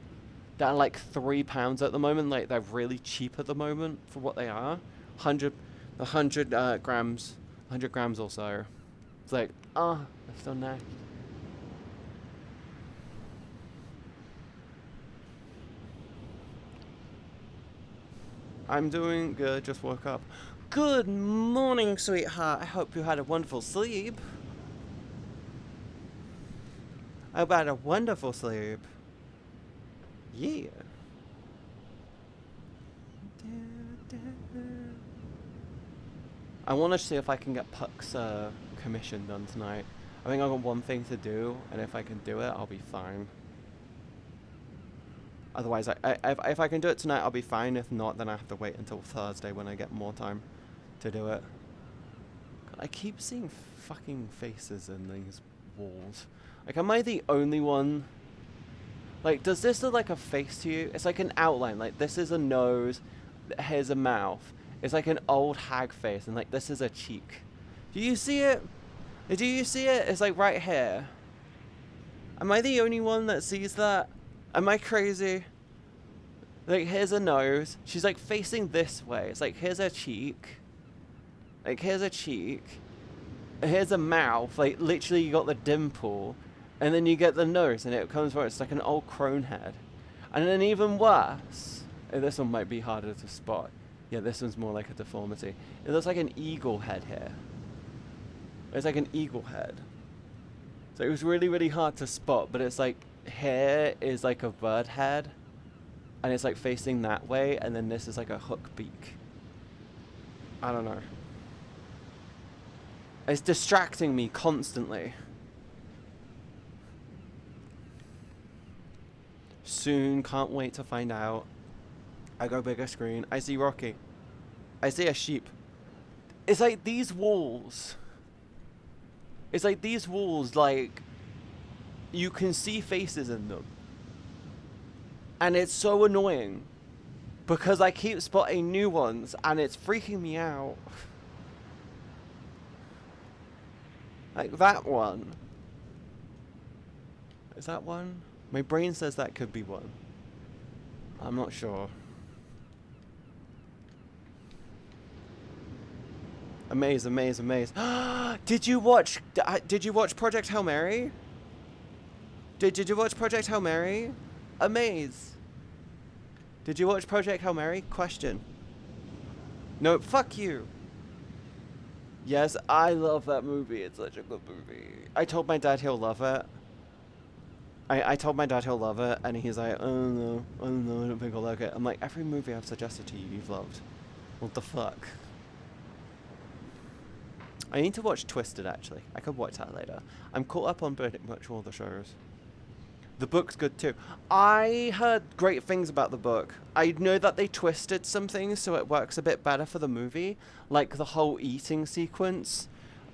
that are like £3 at the moment. Like, they're really cheap at the moment for what they are. 100 grams or so. It's like, that's so nice. I'm doing good, just woke up. Good morning, sweetheart. I hope you had a wonderful sleep. I hope I had a wonderful sleep. Yeah. I want to see if I can get Puck's commission done tonight. I think I've got one thing to do, and if I can do it, I'll be fine. Otherwise, if I can do it tonight, I'll be fine. If not, then I have to wait until Thursday when I get more time to do it. God, I keep seeing fucking faces in these walls. Like, am I the only one? Like, does this look like a face to you? It's like an outline. Like, this is a nose. Here's a mouth. It's like an old hag face. And, like, this is a cheek. Do you see it? Do you see it? It's, like, right here. Am I the only one that sees that? Am I crazy? Like, here's a nose. She's, like, facing this way. It's like, here's a cheek. Like, here's a cheek. Here's a mouth. Like, literally, you got the dimple. And then you get the nose, and it comes where it's like an old crone head. And then even worse, this one might be harder to spot. Yeah, this one's more like a deformity. It looks like an eagle head here. It's like an eagle head. So it was really, really hard to spot, but it's like here is like a bird head, and it's like facing that way, and then this is like a hook beak. I don't know. It's distracting me constantly. Soon, can't wait to find out. I go bigger screen. I see Rocky. I see a sheep. It's like these walls. It's like these walls, like, you can see faces in them. And it's so annoying. Because I keep spotting new ones, and it's freaking me out. Like that one. Is that one? My brain says that could be one. I'm not sure. Amaze, amaze, amaze. Did you watch Project Hail Mary? Did you watch Project Hail Mary? Amaze. Did you watch Project Hail Mary? Question. No, fuck you. Yes, I love that movie. It's such a good movie. I told my dad he'll love it. I told my dad he'll love it, and he's like, oh no, I don't think I'll like it. I'm like, every movie I've suggested to you, you've loved. What the fuck? I need to watch Twisted, actually. I could watch that later. I'm caught up on pretty much all the shows. The book's good too. I heard great things about the book. I know that they twisted some things so it works a bit better for the movie, like the whole eating sequence.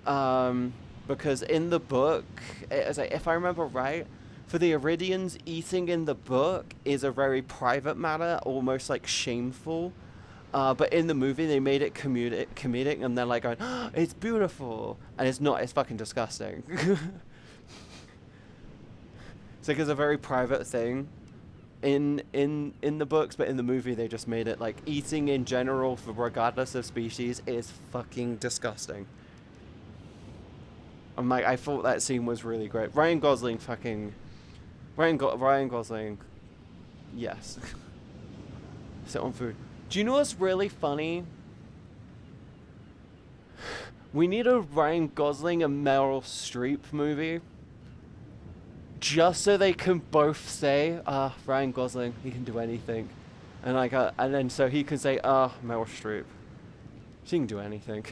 Because in the book, if I remember right, for the Iridians, eating in the book is a very private matter, almost like shameful. But in the movie, they made it comedic, and they're like going, oh, it's beautiful. And it's not, it's fucking disgusting. It's like it's a very private thing in the books, but in the movie, they just made it like eating in general, for regardless of species, is fucking disgusting. I'm like, I thought that scene was really great. Ryan Gosling, yes. Sit on food. Do you know what's really funny? We need a Ryan Gosling and Meryl Streep movie. Just so they can both say, Ryan Gosling, he can do anything. And then so he can say, Meryl Streep, she can do anything.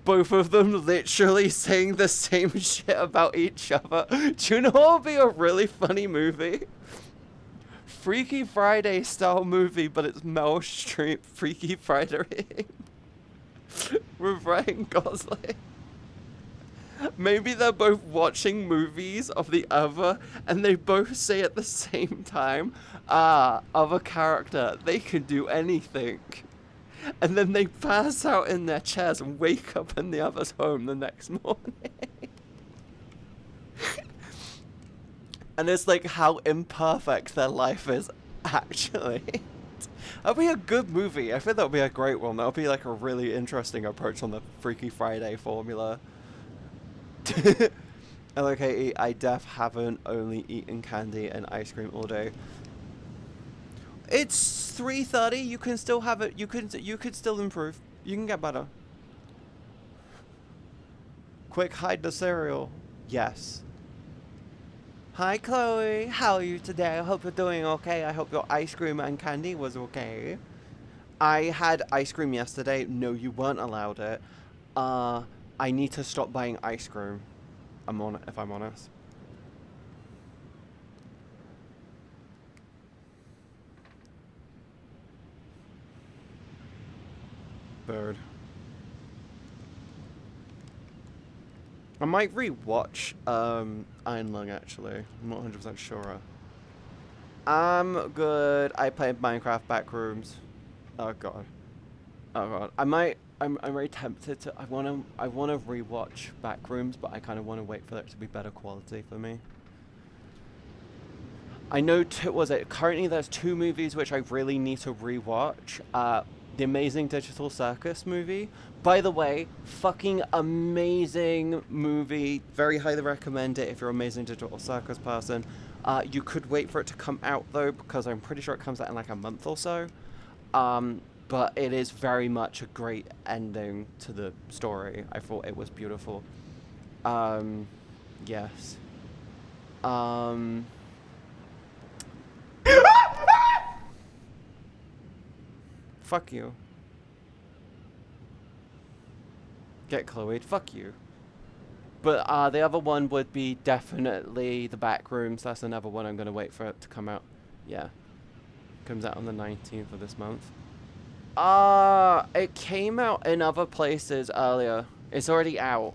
Both of them literally saying the same shit about each other. Do you know what would be a really funny movie? Freaky Friday style movie, but it's Meryl Streep Freaky Friday with Ryan Gosling. Maybe they're both watching movies of the other, and they both say at the same time, other character, they can do anything. And then they pass out in their chairs and wake up in the other's home the next morning. And it's like how imperfect their life is, actually. That'll be a good movie. I think that'll be a great one. That'll be like a really interesting approach on the Freaky Friday formula. LOKE, I haven't only eaten candy and ice cream all day. It's 3:30. You can still have it. You could still improve. You can get better. Quick, hide the cereal. Yes. Hi, Chloe. How are you today? I hope you're doing okay. I hope your ice cream and candy was okay. I had ice cream yesterday. No, you weren't allowed it. I need to stop buying ice cream. If I'm honest. Bird. I might rewatch Iron Lung, actually. I'm not 100% sure. I'm good. I played Minecraft Backrooms. Oh god. Oh god. I'm very tempted to. I wanna rewatch Backrooms, but I kind of want to wait for it to be better quality for me. I know. Currently, there's 2 movies which I really need to rewatch. The Amazing Digital Circus movie. By the way, fucking amazing movie. Very highly recommend it if you're an Amazing Digital Circus person. You could wait for it to come out though, because I'm pretty sure it comes out in like a month or so. but it is very much a great ending to the story. I thought it was beautiful. Yes. Fuck you. Get Chloe. Fuck you. But the other one would be definitely the back rooms. That's another one I'm gonna wait for it to come out. Yeah. Comes out on the 19th of this month. It came out in other places earlier. It's already out.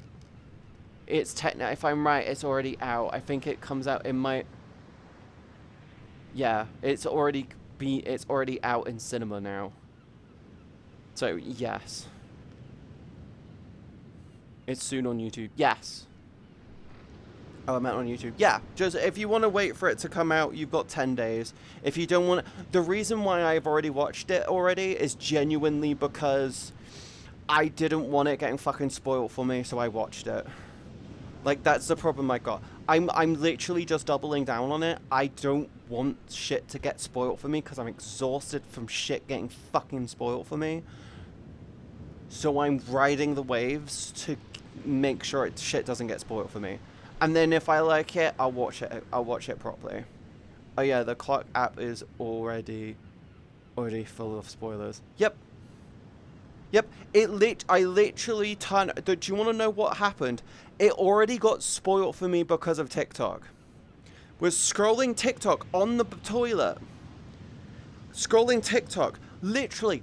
It's if I'm right, it's already out. I think it comes out in my... Yeah, it's already out in cinema now. So, yes. It's soon on YouTube. Yes. Oh, I meant on YouTube. Yeah, just if you want to wait for it to come out, you've got 10 days. If you don't want the reason why I've already watched it already is genuinely because I didn't want it getting fucking spoiled for me, so I watched it. Like, that's the problem I got. I'm literally just doubling down on it. I don't want shit to get spoiled for me because I'm exhausted from shit getting fucking spoiled for me. So I'm riding the waves to make sure shit doesn't get spoiled for me. And then if I like it, I'll watch it. I'll watch it properly. Oh yeah, the clock app is already full of spoilers. Yep. Yep. I literally turned. Do you want to know what happened? It already got spoiled for me because of TikTok. Was scrolling TikTok on the toilet. Scrolling TikTok, literally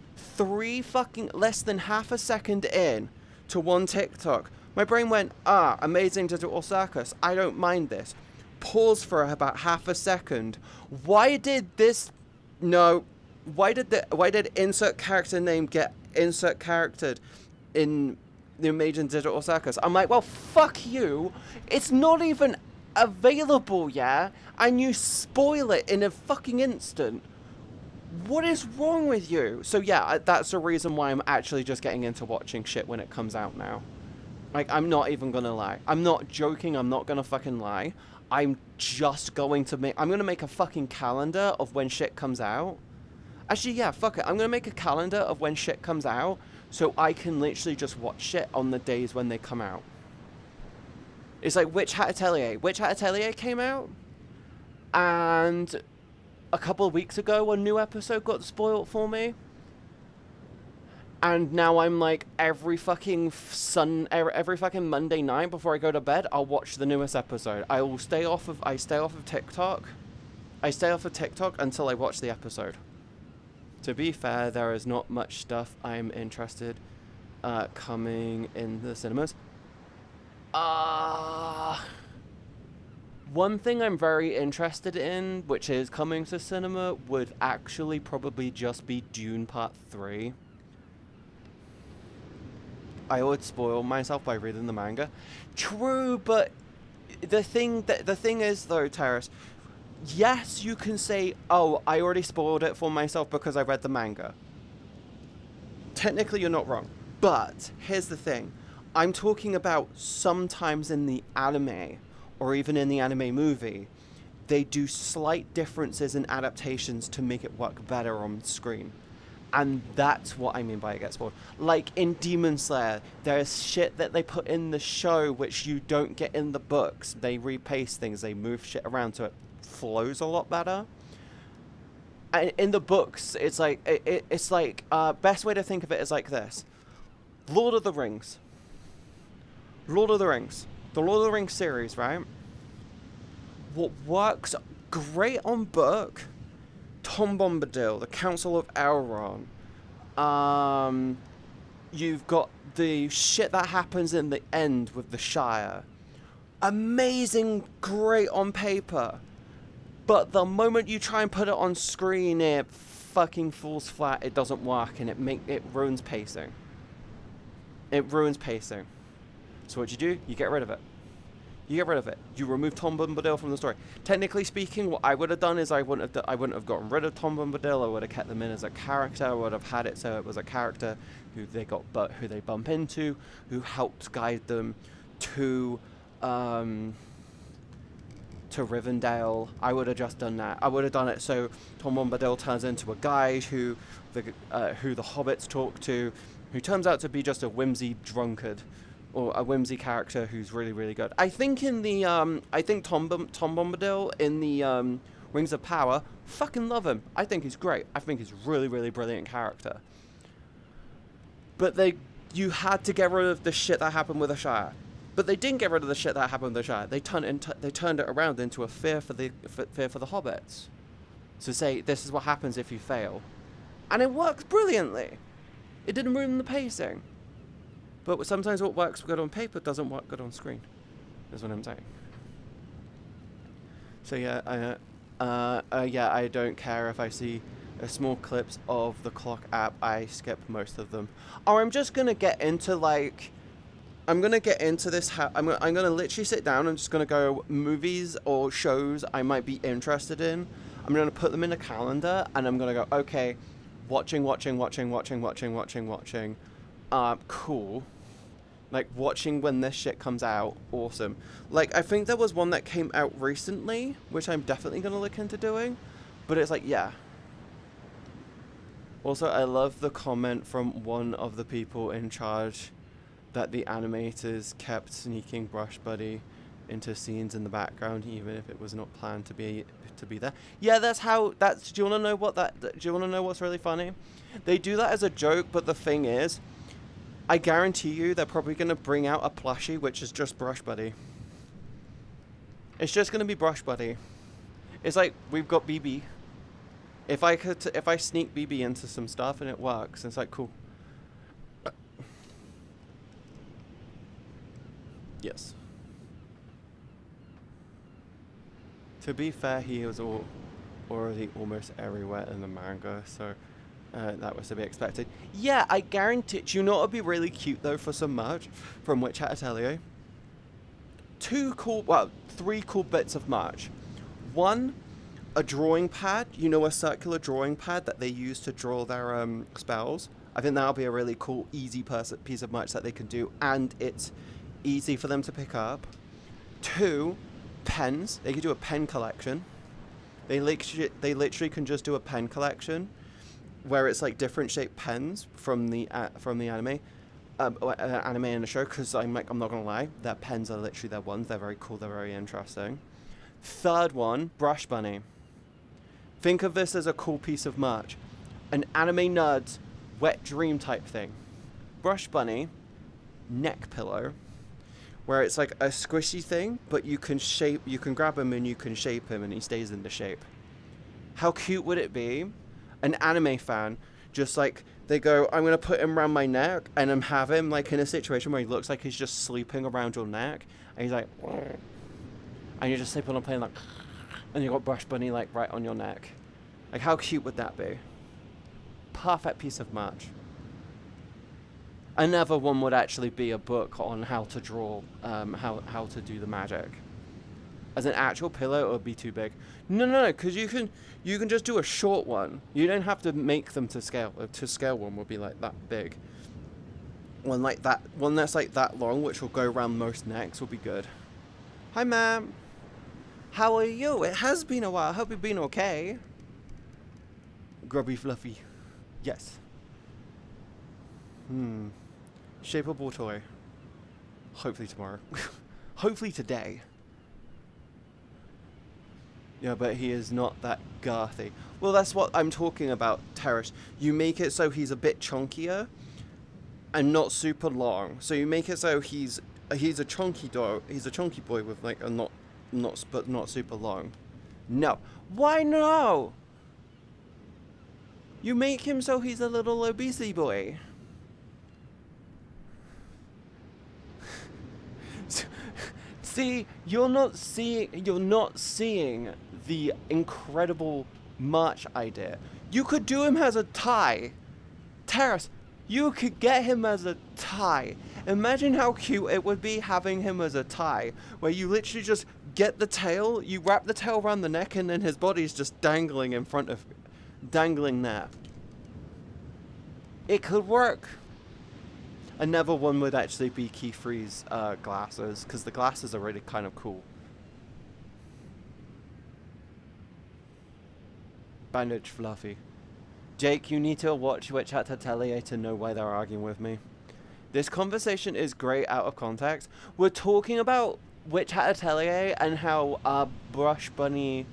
less than half a second in to one TikTok. My brain went, amazing digital circus. I don't mind this. Pause for about half a second. Why did insert character name get insert charactered in the Amazing Digital Circus? I'm like, well, fuck you. It's not even available, yeah? And you spoil it in a fucking instant. What is wrong with you? So yeah, that's the reason why I'm actually just getting into watching shit when it comes out now. Like, I'm not even gonna lie. I'm not joking, I'm not gonna fucking lie. I'm just going to I'm gonna make a fucking calendar of when shit comes out. Actually, yeah, fuck it. I'm gonna make a calendar of when shit comes out so I can literally just watch shit on the days when they come out. It's like Witch Hat Atelier. Witch Hat Atelier came out, and a couple of weeks ago a new episode got spoiled for me. And now I'm like, every fucking Monday night before I go to bed, I'll watch the newest episode. I stay off of TikTok. I stay off of TikTok until I watch the episode. To be fair, there is not much stuff I'm interested coming in the cinemas. One thing I'm very interested in, which is coming to cinema, would actually probably just be Dune Part 3. I would spoil myself by reading the manga. True, but the thing is though, Terrace, yes, you can say, oh, I already spoiled it for myself because I read the manga. Technically, you're not wrong. But here's the thing. I'm talking about sometimes in the anime, or even in the anime movie, they do slight differences in adaptations to make it work better on screen. And that's what I mean by it gets spoiled. Like in Demon Slayer, there's shit that they put in the show which you don't get in the books. They repaste things, they move shit around so it flows a lot better. And in the books, it's like best way to think of it is like this: Lord of the Rings. The Lord of the Rings series, right? What works great on book, Tom Bombadil, the Council of Elrond. You've got the shit that happens in the end with the Shire. Amazing, great on paper. But the moment you try and put it on screen, it fucking falls flat. It doesn't work, and it ruins pacing. It ruins pacing. So what you do? You get rid of it. You remove Tom Bombadil from the story. Technically speaking, what I would have done is I wouldn't have gotten rid of Tom Bombadil. I would have kept them in as a character. I would have had it so it was a character who they bump into, who helped guide them to Rivendell. I would have just done that. I would have done it so Tom Bombadil turns into a guy who who the hobbits talk to, who turns out to be just a whimsy drunkard, or a whimsy character who's really, really good. I think in the I think Tom Bombadil in the Rings of Power, fucking love him. I think he's great. I think he's really, really brilliant character. But you had to get rid of the shit that happened with the Shire. But they didn't get rid of the shit that happened with the Shire. They turned it around into a fear for the hobbits. To say, this is what happens if you fail. And it works brilliantly. It didn't ruin the pacing. But sometimes what works good on paper doesn't work good on screen. Is what I'm saying. So yeah, I don't care if I see small clips of the clock app. I skip most of them. Or I'm just gonna get into I'm gonna get into this. I'm gonna literally sit down. I'm just gonna go movies or shows I might be interested in. I'm gonna put them in a calendar, and I'm gonna go, okay, watching. Cool. Like, watching when this shit comes out, awesome. Like, I think there was one that came out recently, which I'm definitely gonna look into doing. But it's like, yeah. Also, I love the comment from one of the people in charge that the animators kept sneaking Brush Buddy into scenes in the background, even if it was not planned to be there. Yeah, do you wanna know what's really funny? They do that as a joke, but the thing is, I guarantee you they're probably gonna bring out a plushie which is just Brush Buddy. It's just gonna be Brush Buddy. It's like, we've got BB. If I sneak BB into some stuff and it works, it's like, cool. Yes. To be fair, he was already almost everywhere in the manga, so that was to be expected. Yeah, I guarantee. Do you know what would be really cute though for some merch from Witch Hat Atelier? 3 cool bits of merch. One, a drawing pad. You know, a circular drawing pad that they use to draw their spells. I think that'll be a really cool, easy piece of merch that they can do, and it's easy for them to pick up. 2, pens. They could do a pen collection. They literally can just do a pen collection where it's like different shaped pens from the anime, anime in the show. Because I'm not gonna lie, their pens are literally their ones. They're very cool. They're very interesting. 3rd one, Brush Bunny. Think of this as a cool piece of merch, an anime nerd's wet dream type thing. Brush Bunny, neck pillow, where it's like a squishy thing, but you can grab him and you can shape him and he stays in the shape. How cute would it be? An anime fan, just like, they go, I'm going to put him around my neck, and have him like in a situation where he looks like he's just sleeping around your neck, and he's like, and you're just sleeping on a plane like, and you got Brush Bunny like right on your neck. Like, how cute would that be? Perfect piece of merch. Another one would actually be a book on how to draw, how to do the magic. As an actual pillow, it would be too big. No, because you can just do a short one. You don't have to make them to scale. A to scale one would be like that big. One that's like that long, which will go around most necks, will be good. Hi, ma'am. How are you? It has been a while. I hope you've been okay. Grubby Fluffy. Yes. Shapeable toy. Hopefully tomorrow. Hopefully today. Yeah, but he is not that girthy. Well, that's what I'm talking about, Terrace. You make it so he's a bit chunkier and not super long. So you make it so he's a chunky dog. He's a chunky boy with like a not super long. No. Why no? You make him so he's a little obesity boy. See, you're not seeing the incredible merch idea. You could do him as a tie. Terrace, you could get him as a tie. Imagine how cute it would be having him as a tie, where you literally just get the tail, you wrap the tail around the neck, and then his body's just dangling dangling there. It could work. Another one would actually be Keyfree's glasses, because the glasses are really kind of cool. Bandage Fluffy. Jake, you need to watch Witch Hat Atelier to know why they're arguing with me. This conversation is great out of context. We're talking about Witch Hat Atelier and how Brush Buddy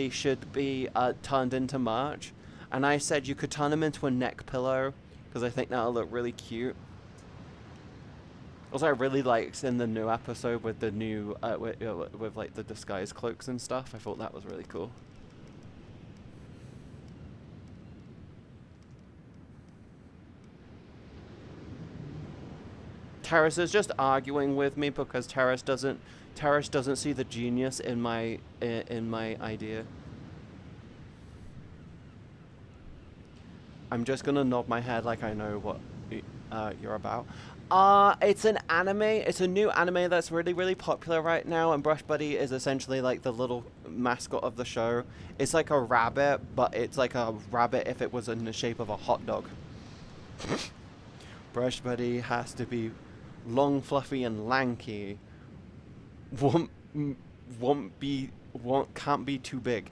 should be turned into merch. And I said you could turn him into a neck pillow because I think that'll look really cute. Also, I really liked in the new episode with the new with like the disguise cloaks and stuff. I thought that was really cool. Terrace is just arguing with me because Terrace doesn't see the genius in my idea. I'm just gonna nod my head like I know what you're about. It's an anime. It's a new anime that's really, really popular right now, and Brush Buddy is essentially like the little mascot of the show. It's like a rabbit, but it's like a rabbit if it was in the shape of a hot dog. Brush Buddy has to be long, fluffy, and lanky. Can't be too big.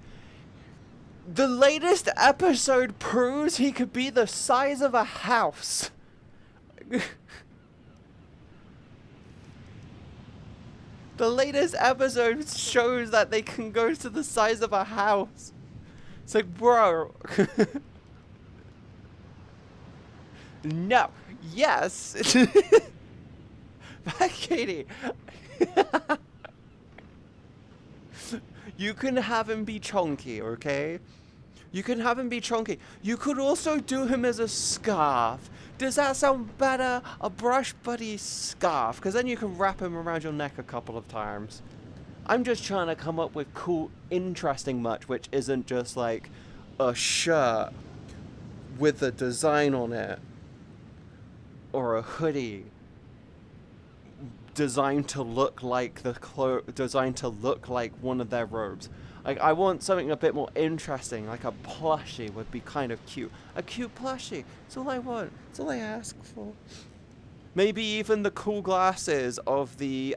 The latest episode proves he could be the size of a house. The latest episode shows that they can go to the size of a house. It's like, bro. No. Yes. Katie. You can have him be chunky, okay? You can have him be chunky. You could also do him as a scarf. Does that sound better? A Brush Buddy scarf. Because then you can wrap him around your neck a couple of times. I'm just trying to come up with cool, interesting merch, which isn't just like a shirt with a design on it. Or a hoodie. Designed to look like designed to look like one of their robes. Like, I want something a bit more interesting, like a plushie would be kind of cute. A cute plushie. That's all I want. That's all I ask for. Maybe even the cool glasses of the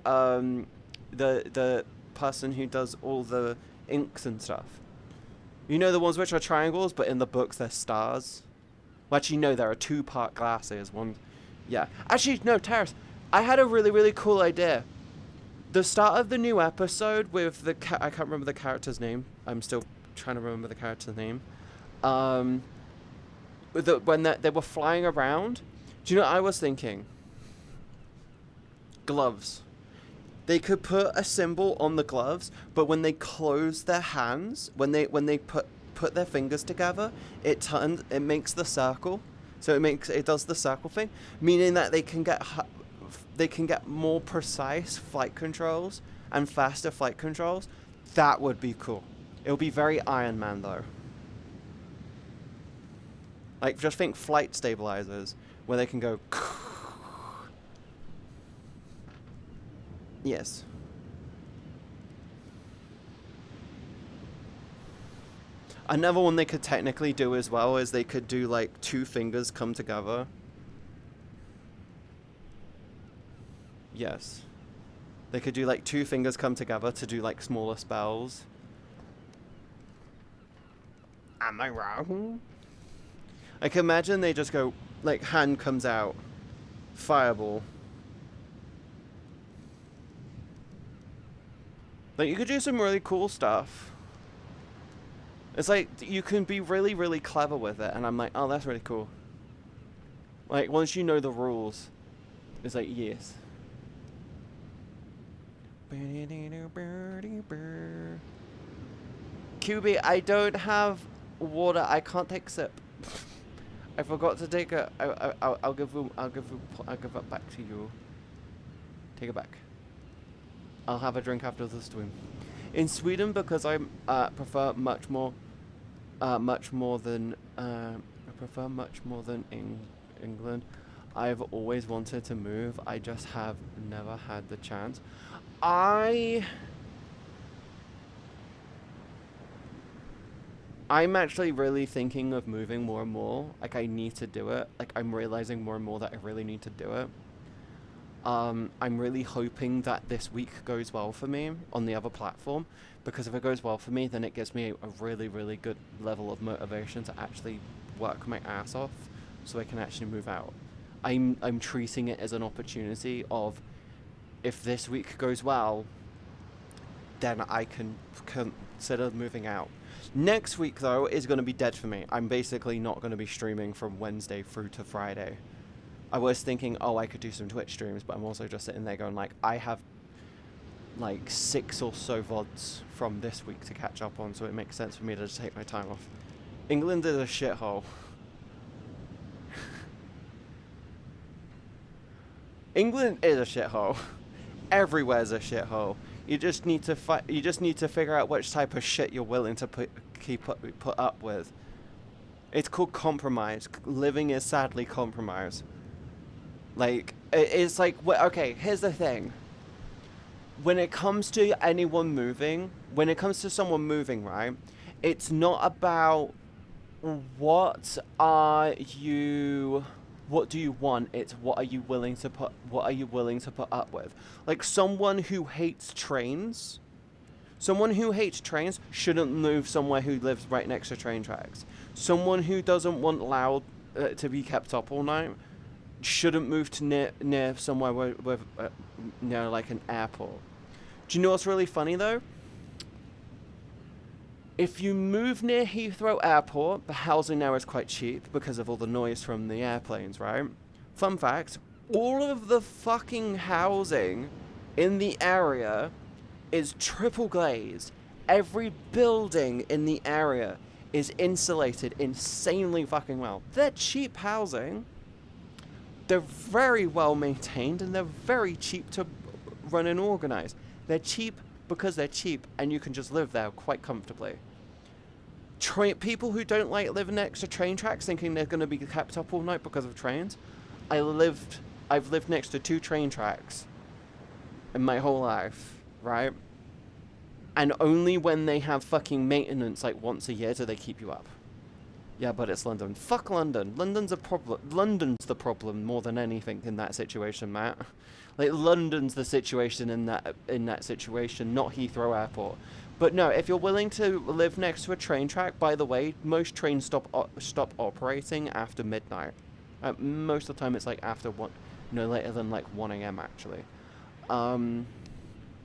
person who does all the inks and stuff. You know, the ones which are triangles, but in the books they're stars. Well, actually, no, there are two-part glasses. One, yeah. Actually, no, Terrace. I had a really, really cool idea. The start of the new episode with the I can't remember the character's name. I'm still trying to remember the character's name. When they were flying around. Do you know what I was thinking? Gloves. They could put a symbol on the gloves, but when they close their hands, when they put their fingers together, it makes the circle. So it does the circle thing, meaning that they can get more precise flight controls and faster flight controls. That would be cool. It would be very Iron Man though. Like, just think flight stabilizers where they can go. Yes. Another one they could technically do as well is they could do like two fingers come together. Yes. They could do like two fingers come together to do like smaller spells. Am I wrong? I can imagine they just go, like, hand comes out. Fireball. Like, you could do some really cool stuff. It's like, you can be really, really clever with it. And I'm like, oh, that's really cool. Like, once you know the rules, it's like, yes. QB, I don't have water. I can't take a sip. I forgot to take a. I'll give it back to you. Take it back. I'll have a drink after the stream. In Sweden, because I prefer much more than England. I've always wanted to move. I just have never had the chance. I'm actually really thinking of moving more and more. Like, I need to do it. Like, I'm realizing more and more that I really need to do it. I'm really hoping that this week goes well for me on the other platform, because if it goes well for me, then it gives me a really, really good level of motivation to actually work my ass off so I can actually move out. I'm treating it as an opportunity of, if this week goes well, then I can consider moving out. Next week, though, is going to be dead for me. I'm basically not going to be streaming from Wednesday through to Friday. I was thinking, oh, I could do some Twitch streams, but I'm also just sitting there going, like, I have, like, 6 or so VODs from this week to catch up on, so it makes sense for me to just take my time off. England is a shithole. England is a shithole. Everywhere's a shithole. You just need to You just need to figure out which type of shit you're willing to put up with. It's called compromise. Living is sadly compromise. Like, it's like, okay, here's the thing. When it comes to anyone moving, when it comes to someone moving, right, it's not about what do you want, it's what are you willing to put up with. Like, someone who hates trains shouldn't move somewhere who lives right next to train tracks. Someone who doesn't want loud to be kept up all night shouldn't move to near somewhere with near like an airport. Do you know what's really funny though? If you move near Heathrow Airport, the housing now is quite cheap because of all the noise from the airplanes, right? Fun fact, all of the fucking housing in the area is triple glazed. Every building in the area is insulated insanely fucking well. They're cheap housing. They're very well maintained and they're very cheap to run and organize. They're cheap because they're cheap and you can just live there quite comfortably. People who don't like living next to train tracks thinking they're going to be kept up all night because of trains. I've lived next to 2 train tracks in my whole life, right? And only when they have fucking maintenance like once a year do they keep you up. Yeah, but it's London. Fuck London. London's the problem more than anything in that situation, Matt. Like, London's the situation in that situation, not Heathrow Airport. But no, if you're willing to live next to a train track, by the way, most trains stop operating after midnight. Most of the time it's like after no later than like 1 a.m. actually.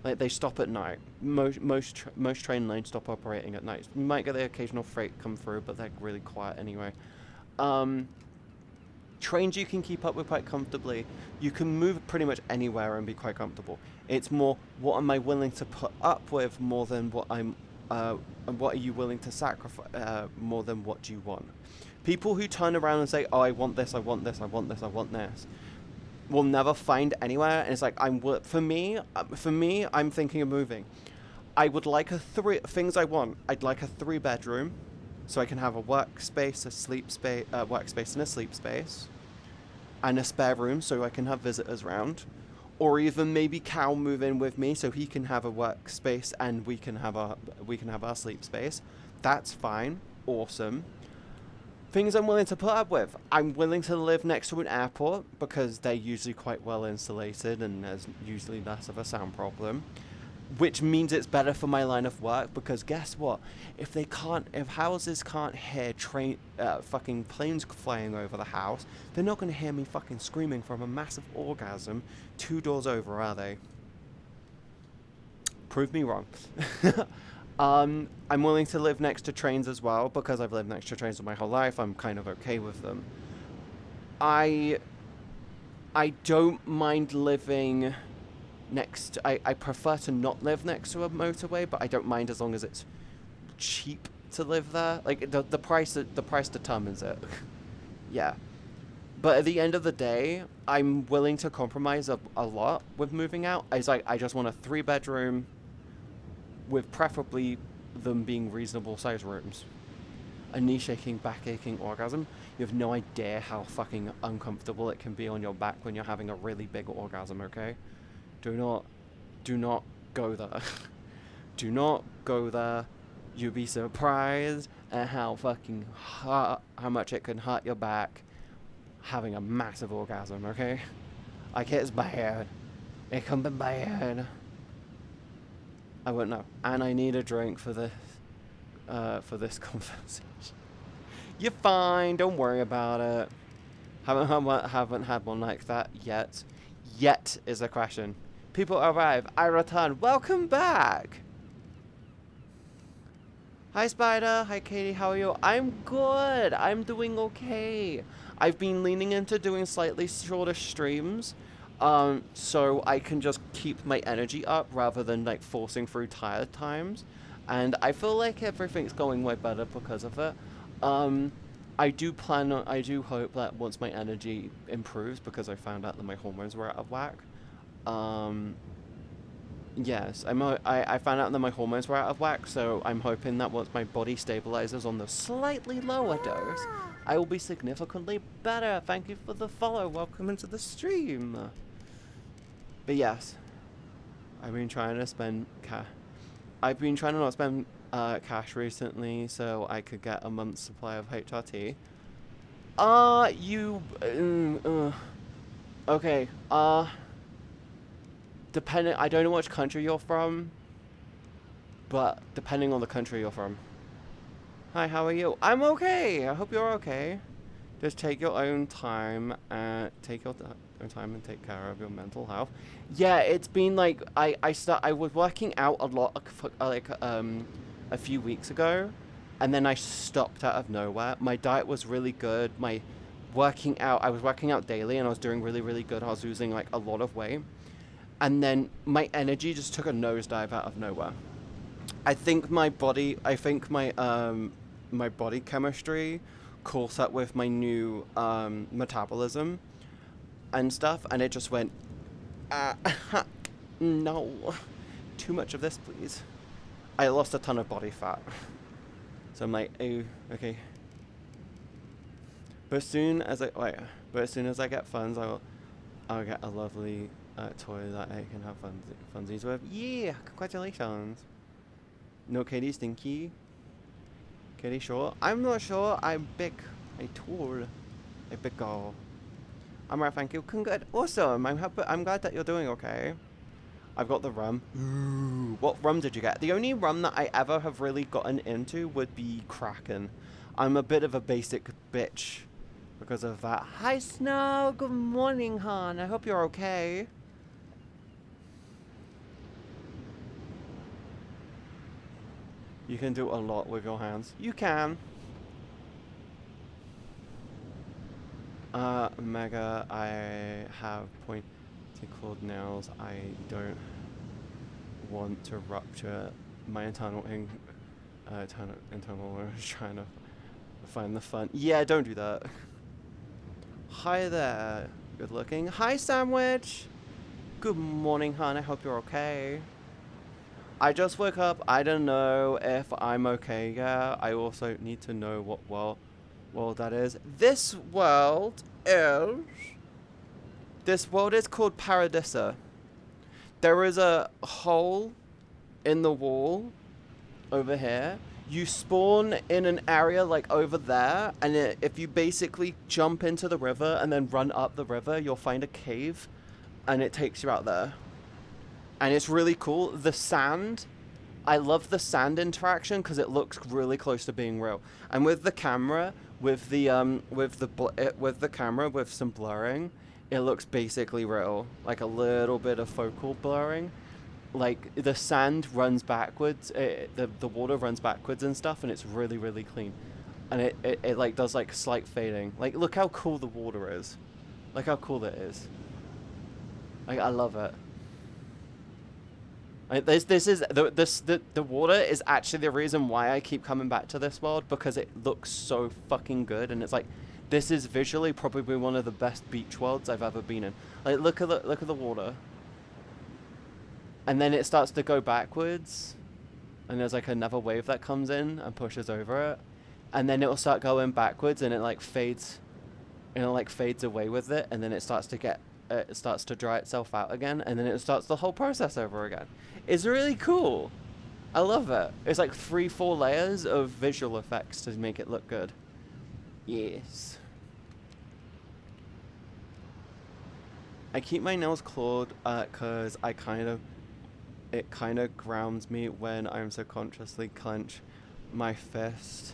Like, they stop at night. Most train lines stop operating at night. You might get the occasional freight come through, but they're really quiet anyway. Trains you can keep up with quite comfortably. You can move pretty much anywhere and be quite comfortable. It's more, what am I willing to put up with more than what what are you willing to sacrifice more than what do you want. People who turn around and say, oh, I want this, I want this, I want this, I want this, will never find anywhere. And it's like, for me, I'm thinking of moving. I would like things I want. I'd like a 3-bedroom, so I can have a workspace, workspace and a sleep space, and a spare room so I can have visitors around, or even maybe Cal move in with me so he can have a workspace and we can have our sleep space. That's fine, awesome. Things I'm willing to put up with. I'm willing to live next to an airport because they're usually quite well insulated and there's usually less of a sound problem. Which means it's better for my line of work because guess what? If houses can't hear fucking planes flying over the house, they're not going to hear me fucking screaming from a massive orgasm 2 doors over, are they? Prove me wrong. I'm willing to live next to trains as well because I've lived next to trains my whole life. I'm kind of okay with them. I don't mind living I prefer to not live next to a motorway, but I don't mind as long as it's cheap to live there. Like, the price determines it. Yeah. But at the end of the day, I'm willing to compromise a lot with moving out. It's like, I just want a 3-bedroom with preferably them being reasonable size rooms. A knee-shaking, back-aching orgasm. You have no idea how fucking uncomfortable it can be on your back when you're having a really big orgasm, okay? Do not go there. Do not go there. You'll be surprised at how much it can hurt your back having a massive orgasm, okay? Like, it's bad. It can be bad. I wouldn't know. And I need a drink for this conversation. You're fine. Don't worry about it. Haven't had one like that yet. Yet is the question. People arrive. I return. Welcome back. Hi Spider. Hi Katie. How are you? I'm good. I'm doing okay. I've been leaning into doing slightly shorter streams, so I can just keep my energy up rather than like forcing through tired times. And I feel like everything's going way better because of it. Um, I do hope that once my energy improves, because I found out that my hormones were out of whack. Um, yes, I found out that my hormones were out of whack, so I'm hoping that once my body stabilizes on the slightly lower dose, I will be significantly better. Thank you for the follow. Welcome into the stream. But yes, I've been trying to spend cash. I've been trying to not spend cash recently, so I could get a month's supply of HRT. Okay. Depending, I don't know which country you're from, but depending on the country you're from. Hi, how are you? I'm okay. I hope you're okay. Just take your own time and own time and take care of your mental health. Yeah, it's been like I was working out a lot a few weeks ago, and then I stopped out of nowhere. My diet was really good. I was working out daily, and I was doing really really good. I was losing like a lot of weight, and then my energy just took a nosedive out of nowhere. I think my body chemistry caught up with my new metabolism and stuff, and it just went, uh, no, too much of this, please. I lost a ton of body fat, so I'm like, oh, okay. But as soon as I get funds, I'll get a lovely toy that I can have funsies with. Yeah, congratulations. No, Katie's stinky. Katie short? I'm not sure. I'm big. I'm tall. A big girl. I'm right, thank you. Awesome. I'm glad that you're doing okay. I've got the rum. Ooh. What rum did you get? The only rum that I ever have really gotten into would be Kraken. I'm a bit of a basic bitch because of that. Hi, Snow. Good morning, hon. I hope you're okay. You can do a lot with your hands. You can. Mega, I have pointy clawed nails. I don't want to rupture my internal internal trying to find the fun. Yeah, don't do that. Hi there. Good looking. Hi, Sandwich. Good morning, hon. I hope you're okay. I just woke up. I don't know if I'm okay yet. I also need to know what world that is. This world is called Paradisa. There is a hole in the wall over here. You spawn in an area like over there, and if you basically jump into the river and then run up the river, you'll find a cave, and it takes you out there. And it's really cool. The sand, I love the sand interaction because it looks really close to being real. And with the camera, with the camera with some blurring, it looks basically real, like a little bit of focal blurring. Like the sand runs backwards, the water runs backwards and stuff, and it's really really clean. And it like does like slight fading. Like look how cool the water is. Look how cool it is. Like I love it. The water is actually the reason why I keep coming back to this world, because it looks so fucking good, and it's like, this is visually probably one of the best beach worlds I've ever been in. Like look at the water, and then it starts to go backwards, and there's like another wave that comes in and pushes over it, and then it'll start going backwards, and it like fades, and it like fades away with it, and then it starts to dry itself out again, and then it starts the whole process over again. It's really cool. I love it. It's like 3-4 layers of visual effects to make it look good. Yes. I keep my nails clawed because it kind of grounds me when I'm subconsciously clench my fist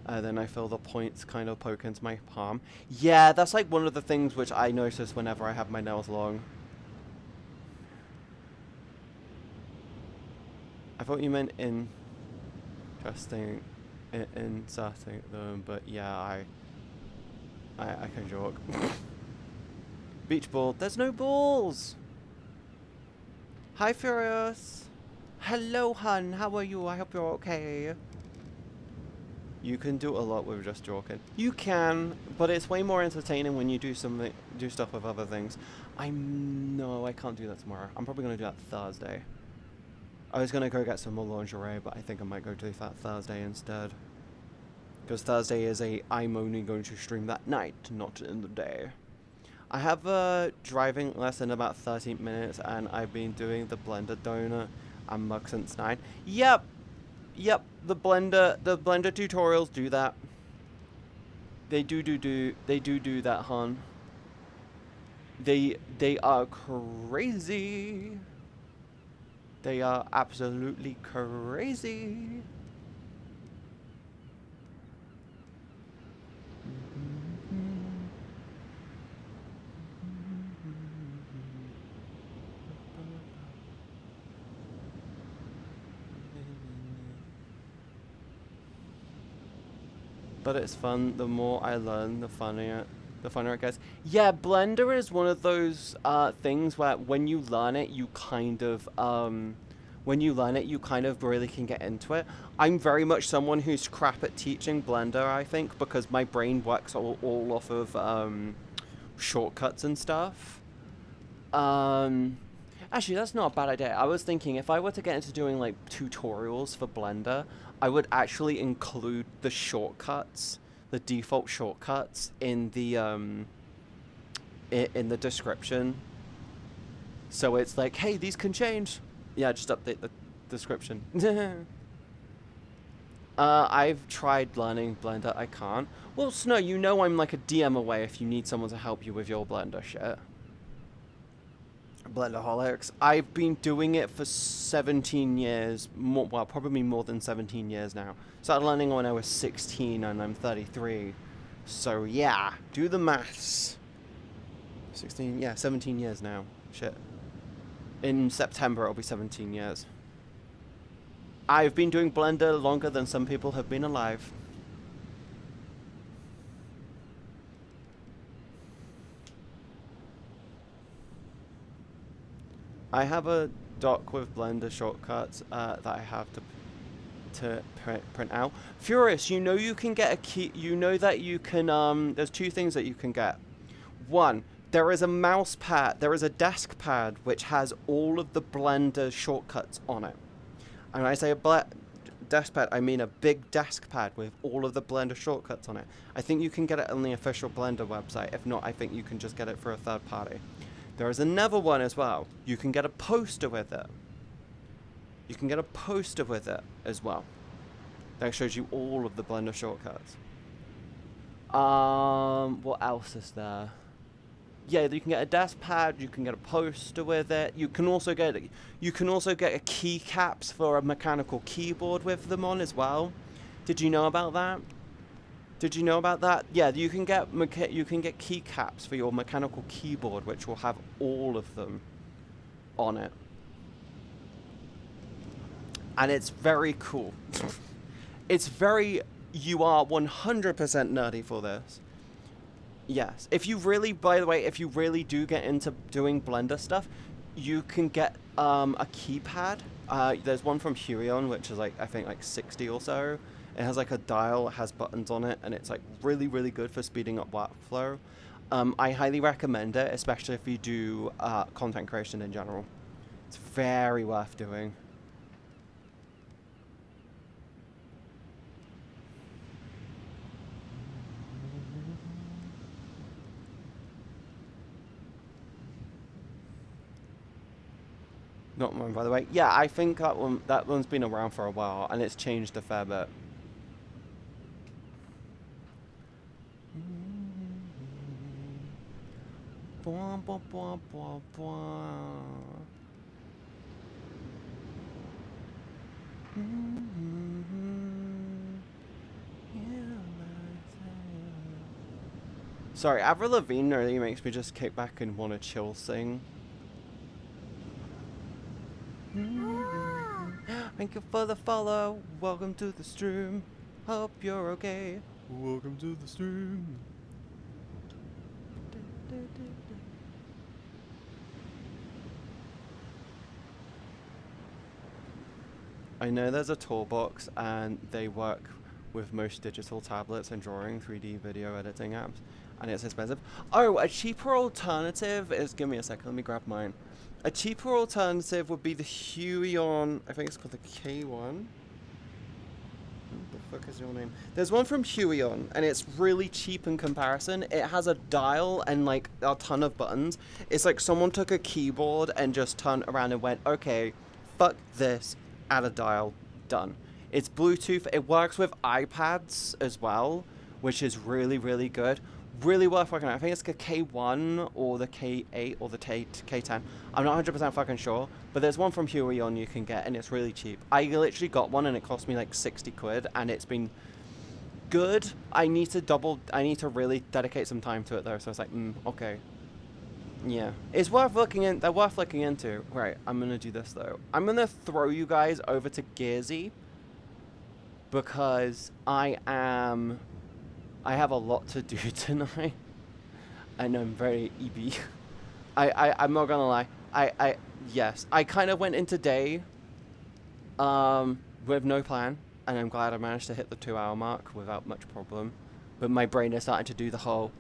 Then I feel the points kind of poke into my palm. Yeah, that's like one of the things which I notice whenever I have my nails long. I thought you meant interesting, inserting them, but yeah, I can joke. Beach ball. There's no balls! Hi, Furious! Hello, hun. How are you? I hope you're okay. You can do a lot with just joking. You can, but it's way more entertaining when you do stuff with other things. No, I can't do that tomorrow. I'm probably gonna do that Thursday. I was gonna go get some more lingerie, but I think I might go do that Thursday instead. Because Thursday is I'm only going to stream that night, not in the day. I have a driving lesson in about 13 minutes, and I've been doing the blender donut and mug since 9. Yep, the blender tutorials do that. They do that, hon. They are crazy. They are absolutely crazy. But it's fun. The more I learn, the funnier it gets. Yeah, Blender is one of those things where when you learn it, you kind of really can get into it. I'm very much someone who's crap at teaching Blender, I think, because my brain works all off of shortcuts and stuff. Actually, that's not a bad idea. I was thinking if I were to get into doing like tutorials for Blender, I would actually include the shortcuts, the default shortcuts in the description. So it's like, hey, these can change. Yeah, just update the description. I've tried learning Blender. I can't. Well, Snow, you know I'm like a DM away if you need someone to help you with your Blender shit. Blenderholics. I've been doing it for 17 years. Well, probably more than 17 years now. Started learning when I was 16 and I'm 33. So yeah, do the maths. 16, yeah, 17 years now. Shit. In September it'll be 17 years. I've been doing Blender longer than some people have been alive. I have a doc with Blender shortcuts that I have to print out. Furious, you know you can get a key. You know that you can. There's two things that you can get. One, there is a mouse pad. There is a desk pad which has all of the Blender shortcuts on it. And when I say a desk pad, I mean a big desk pad with all of the Blender shortcuts on it. I think you can get it on the official Blender website. If not, I think you can just get it for a third party. There is another one as well. You can get a poster with it. You can get a poster with it as well. That shows you all of the Blender shortcuts. What else is there? Yeah, you can get a desk pad. You can get a poster with it. You can also get a keycaps for a mechanical keyboard with them on as well. Did you know about that? Did you know about that? Yeah, you can get keycaps for your mechanical keyboard, which will have all of them on it, and it's very cool. It's very. You are 100% nerdy for this. Yes. If you really, by the way, if you really do get into doing Blender stuff, you can get a keypad. There's one from Hurion, which is like I think like 60 or so. It has like a dial, it has buttons on it, and it's like really, really good for speeding up workflow. I highly recommend it, especially if you do content creation in general. It's very worth doing. Not one, by the way. Yeah, I think that one's been around for a while, and it's changed a fair bit. Sorry, Avril Lavigne really makes me just kick back and want to chill sing. Thank you for the follow. Welcome to the stream. Hope you're okay. Welcome to the stream. I know there's a toolbox and they work with most digital tablets and drawing 3D video editing apps, and it's expensive. Oh, a cheaper alternative is, give me a second, let me grab mine. A cheaper alternative would be the Huion, I think it's called the K1. What the fuck is your name? There's one from Huion, and it's really cheap in comparison. It has a dial and like a ton of buttons. It's like someone took a keyboard and just turned around and went, okay, fuck this, add a dial, done. It's Bluetooth, it works with iPads as well, which is really, really good. Really worth working on. I think it's the K1 or the K8 or the K10. I'm not 100% fucking sure, but there's one from Huion you can get, and it's really cheap. I literally got one and it cost me like 60 quid, and it's been good. I need to really dedicate some time to it though, so it's like, okay. Yeah. It's worth looking in, they're worth looking into. Right, I'm gonna do this though. I'm gonna throw you guys over to Gearsy, because I have a lot to do tonight, and I'm very EB. I'm not gonna lie. Yes, I kind of went into day, with no plan, and I'm glad I managed to hit the 2-hour mark without much problem. But my brain is starting to do the whole.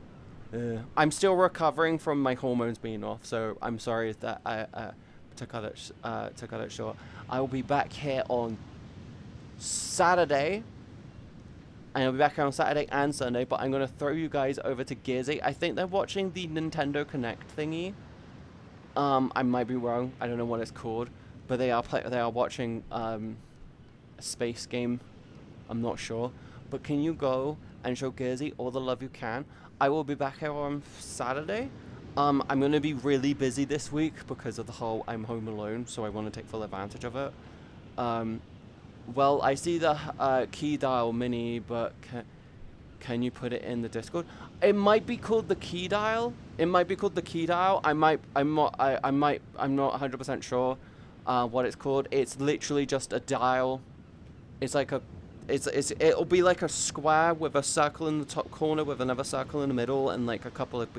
I'm still recovering from my hormones being off, so I'm sorry that to cut it short. I will be back here on Saturday. And I'll be back here on Saturday and Sunday, but I'm going to throw you guys over to Gearsy. I think they're watching the Nintendo Connect thingy. I might be wrong. I don't know what it's called. But they are watching a space game. I'm not sure. But can you go and show Gearsy all the love you can? I will be back here on Saturday. I'm going to be really busy this week because of the whole I'm home alone, so I want to take full advantage of it. Well, I see the key dial mini, but can you put it in the Discord? It might be called the key dial. I'm not 100% sure what it's called. It's literally just a dial. It's like it'll be like a square with a circle in the top corner with another circle in the middle and like a couple of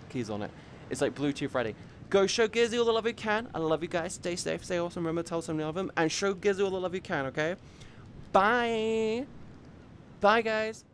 keys on it. It's like Bluetooth ready. Go show Gearsy all the love you can. I love you guys. Stay safe, stay awesome. Remember to tell somebody of them. And show Gearsy all the love you can, okay? Bye. Bye, guys.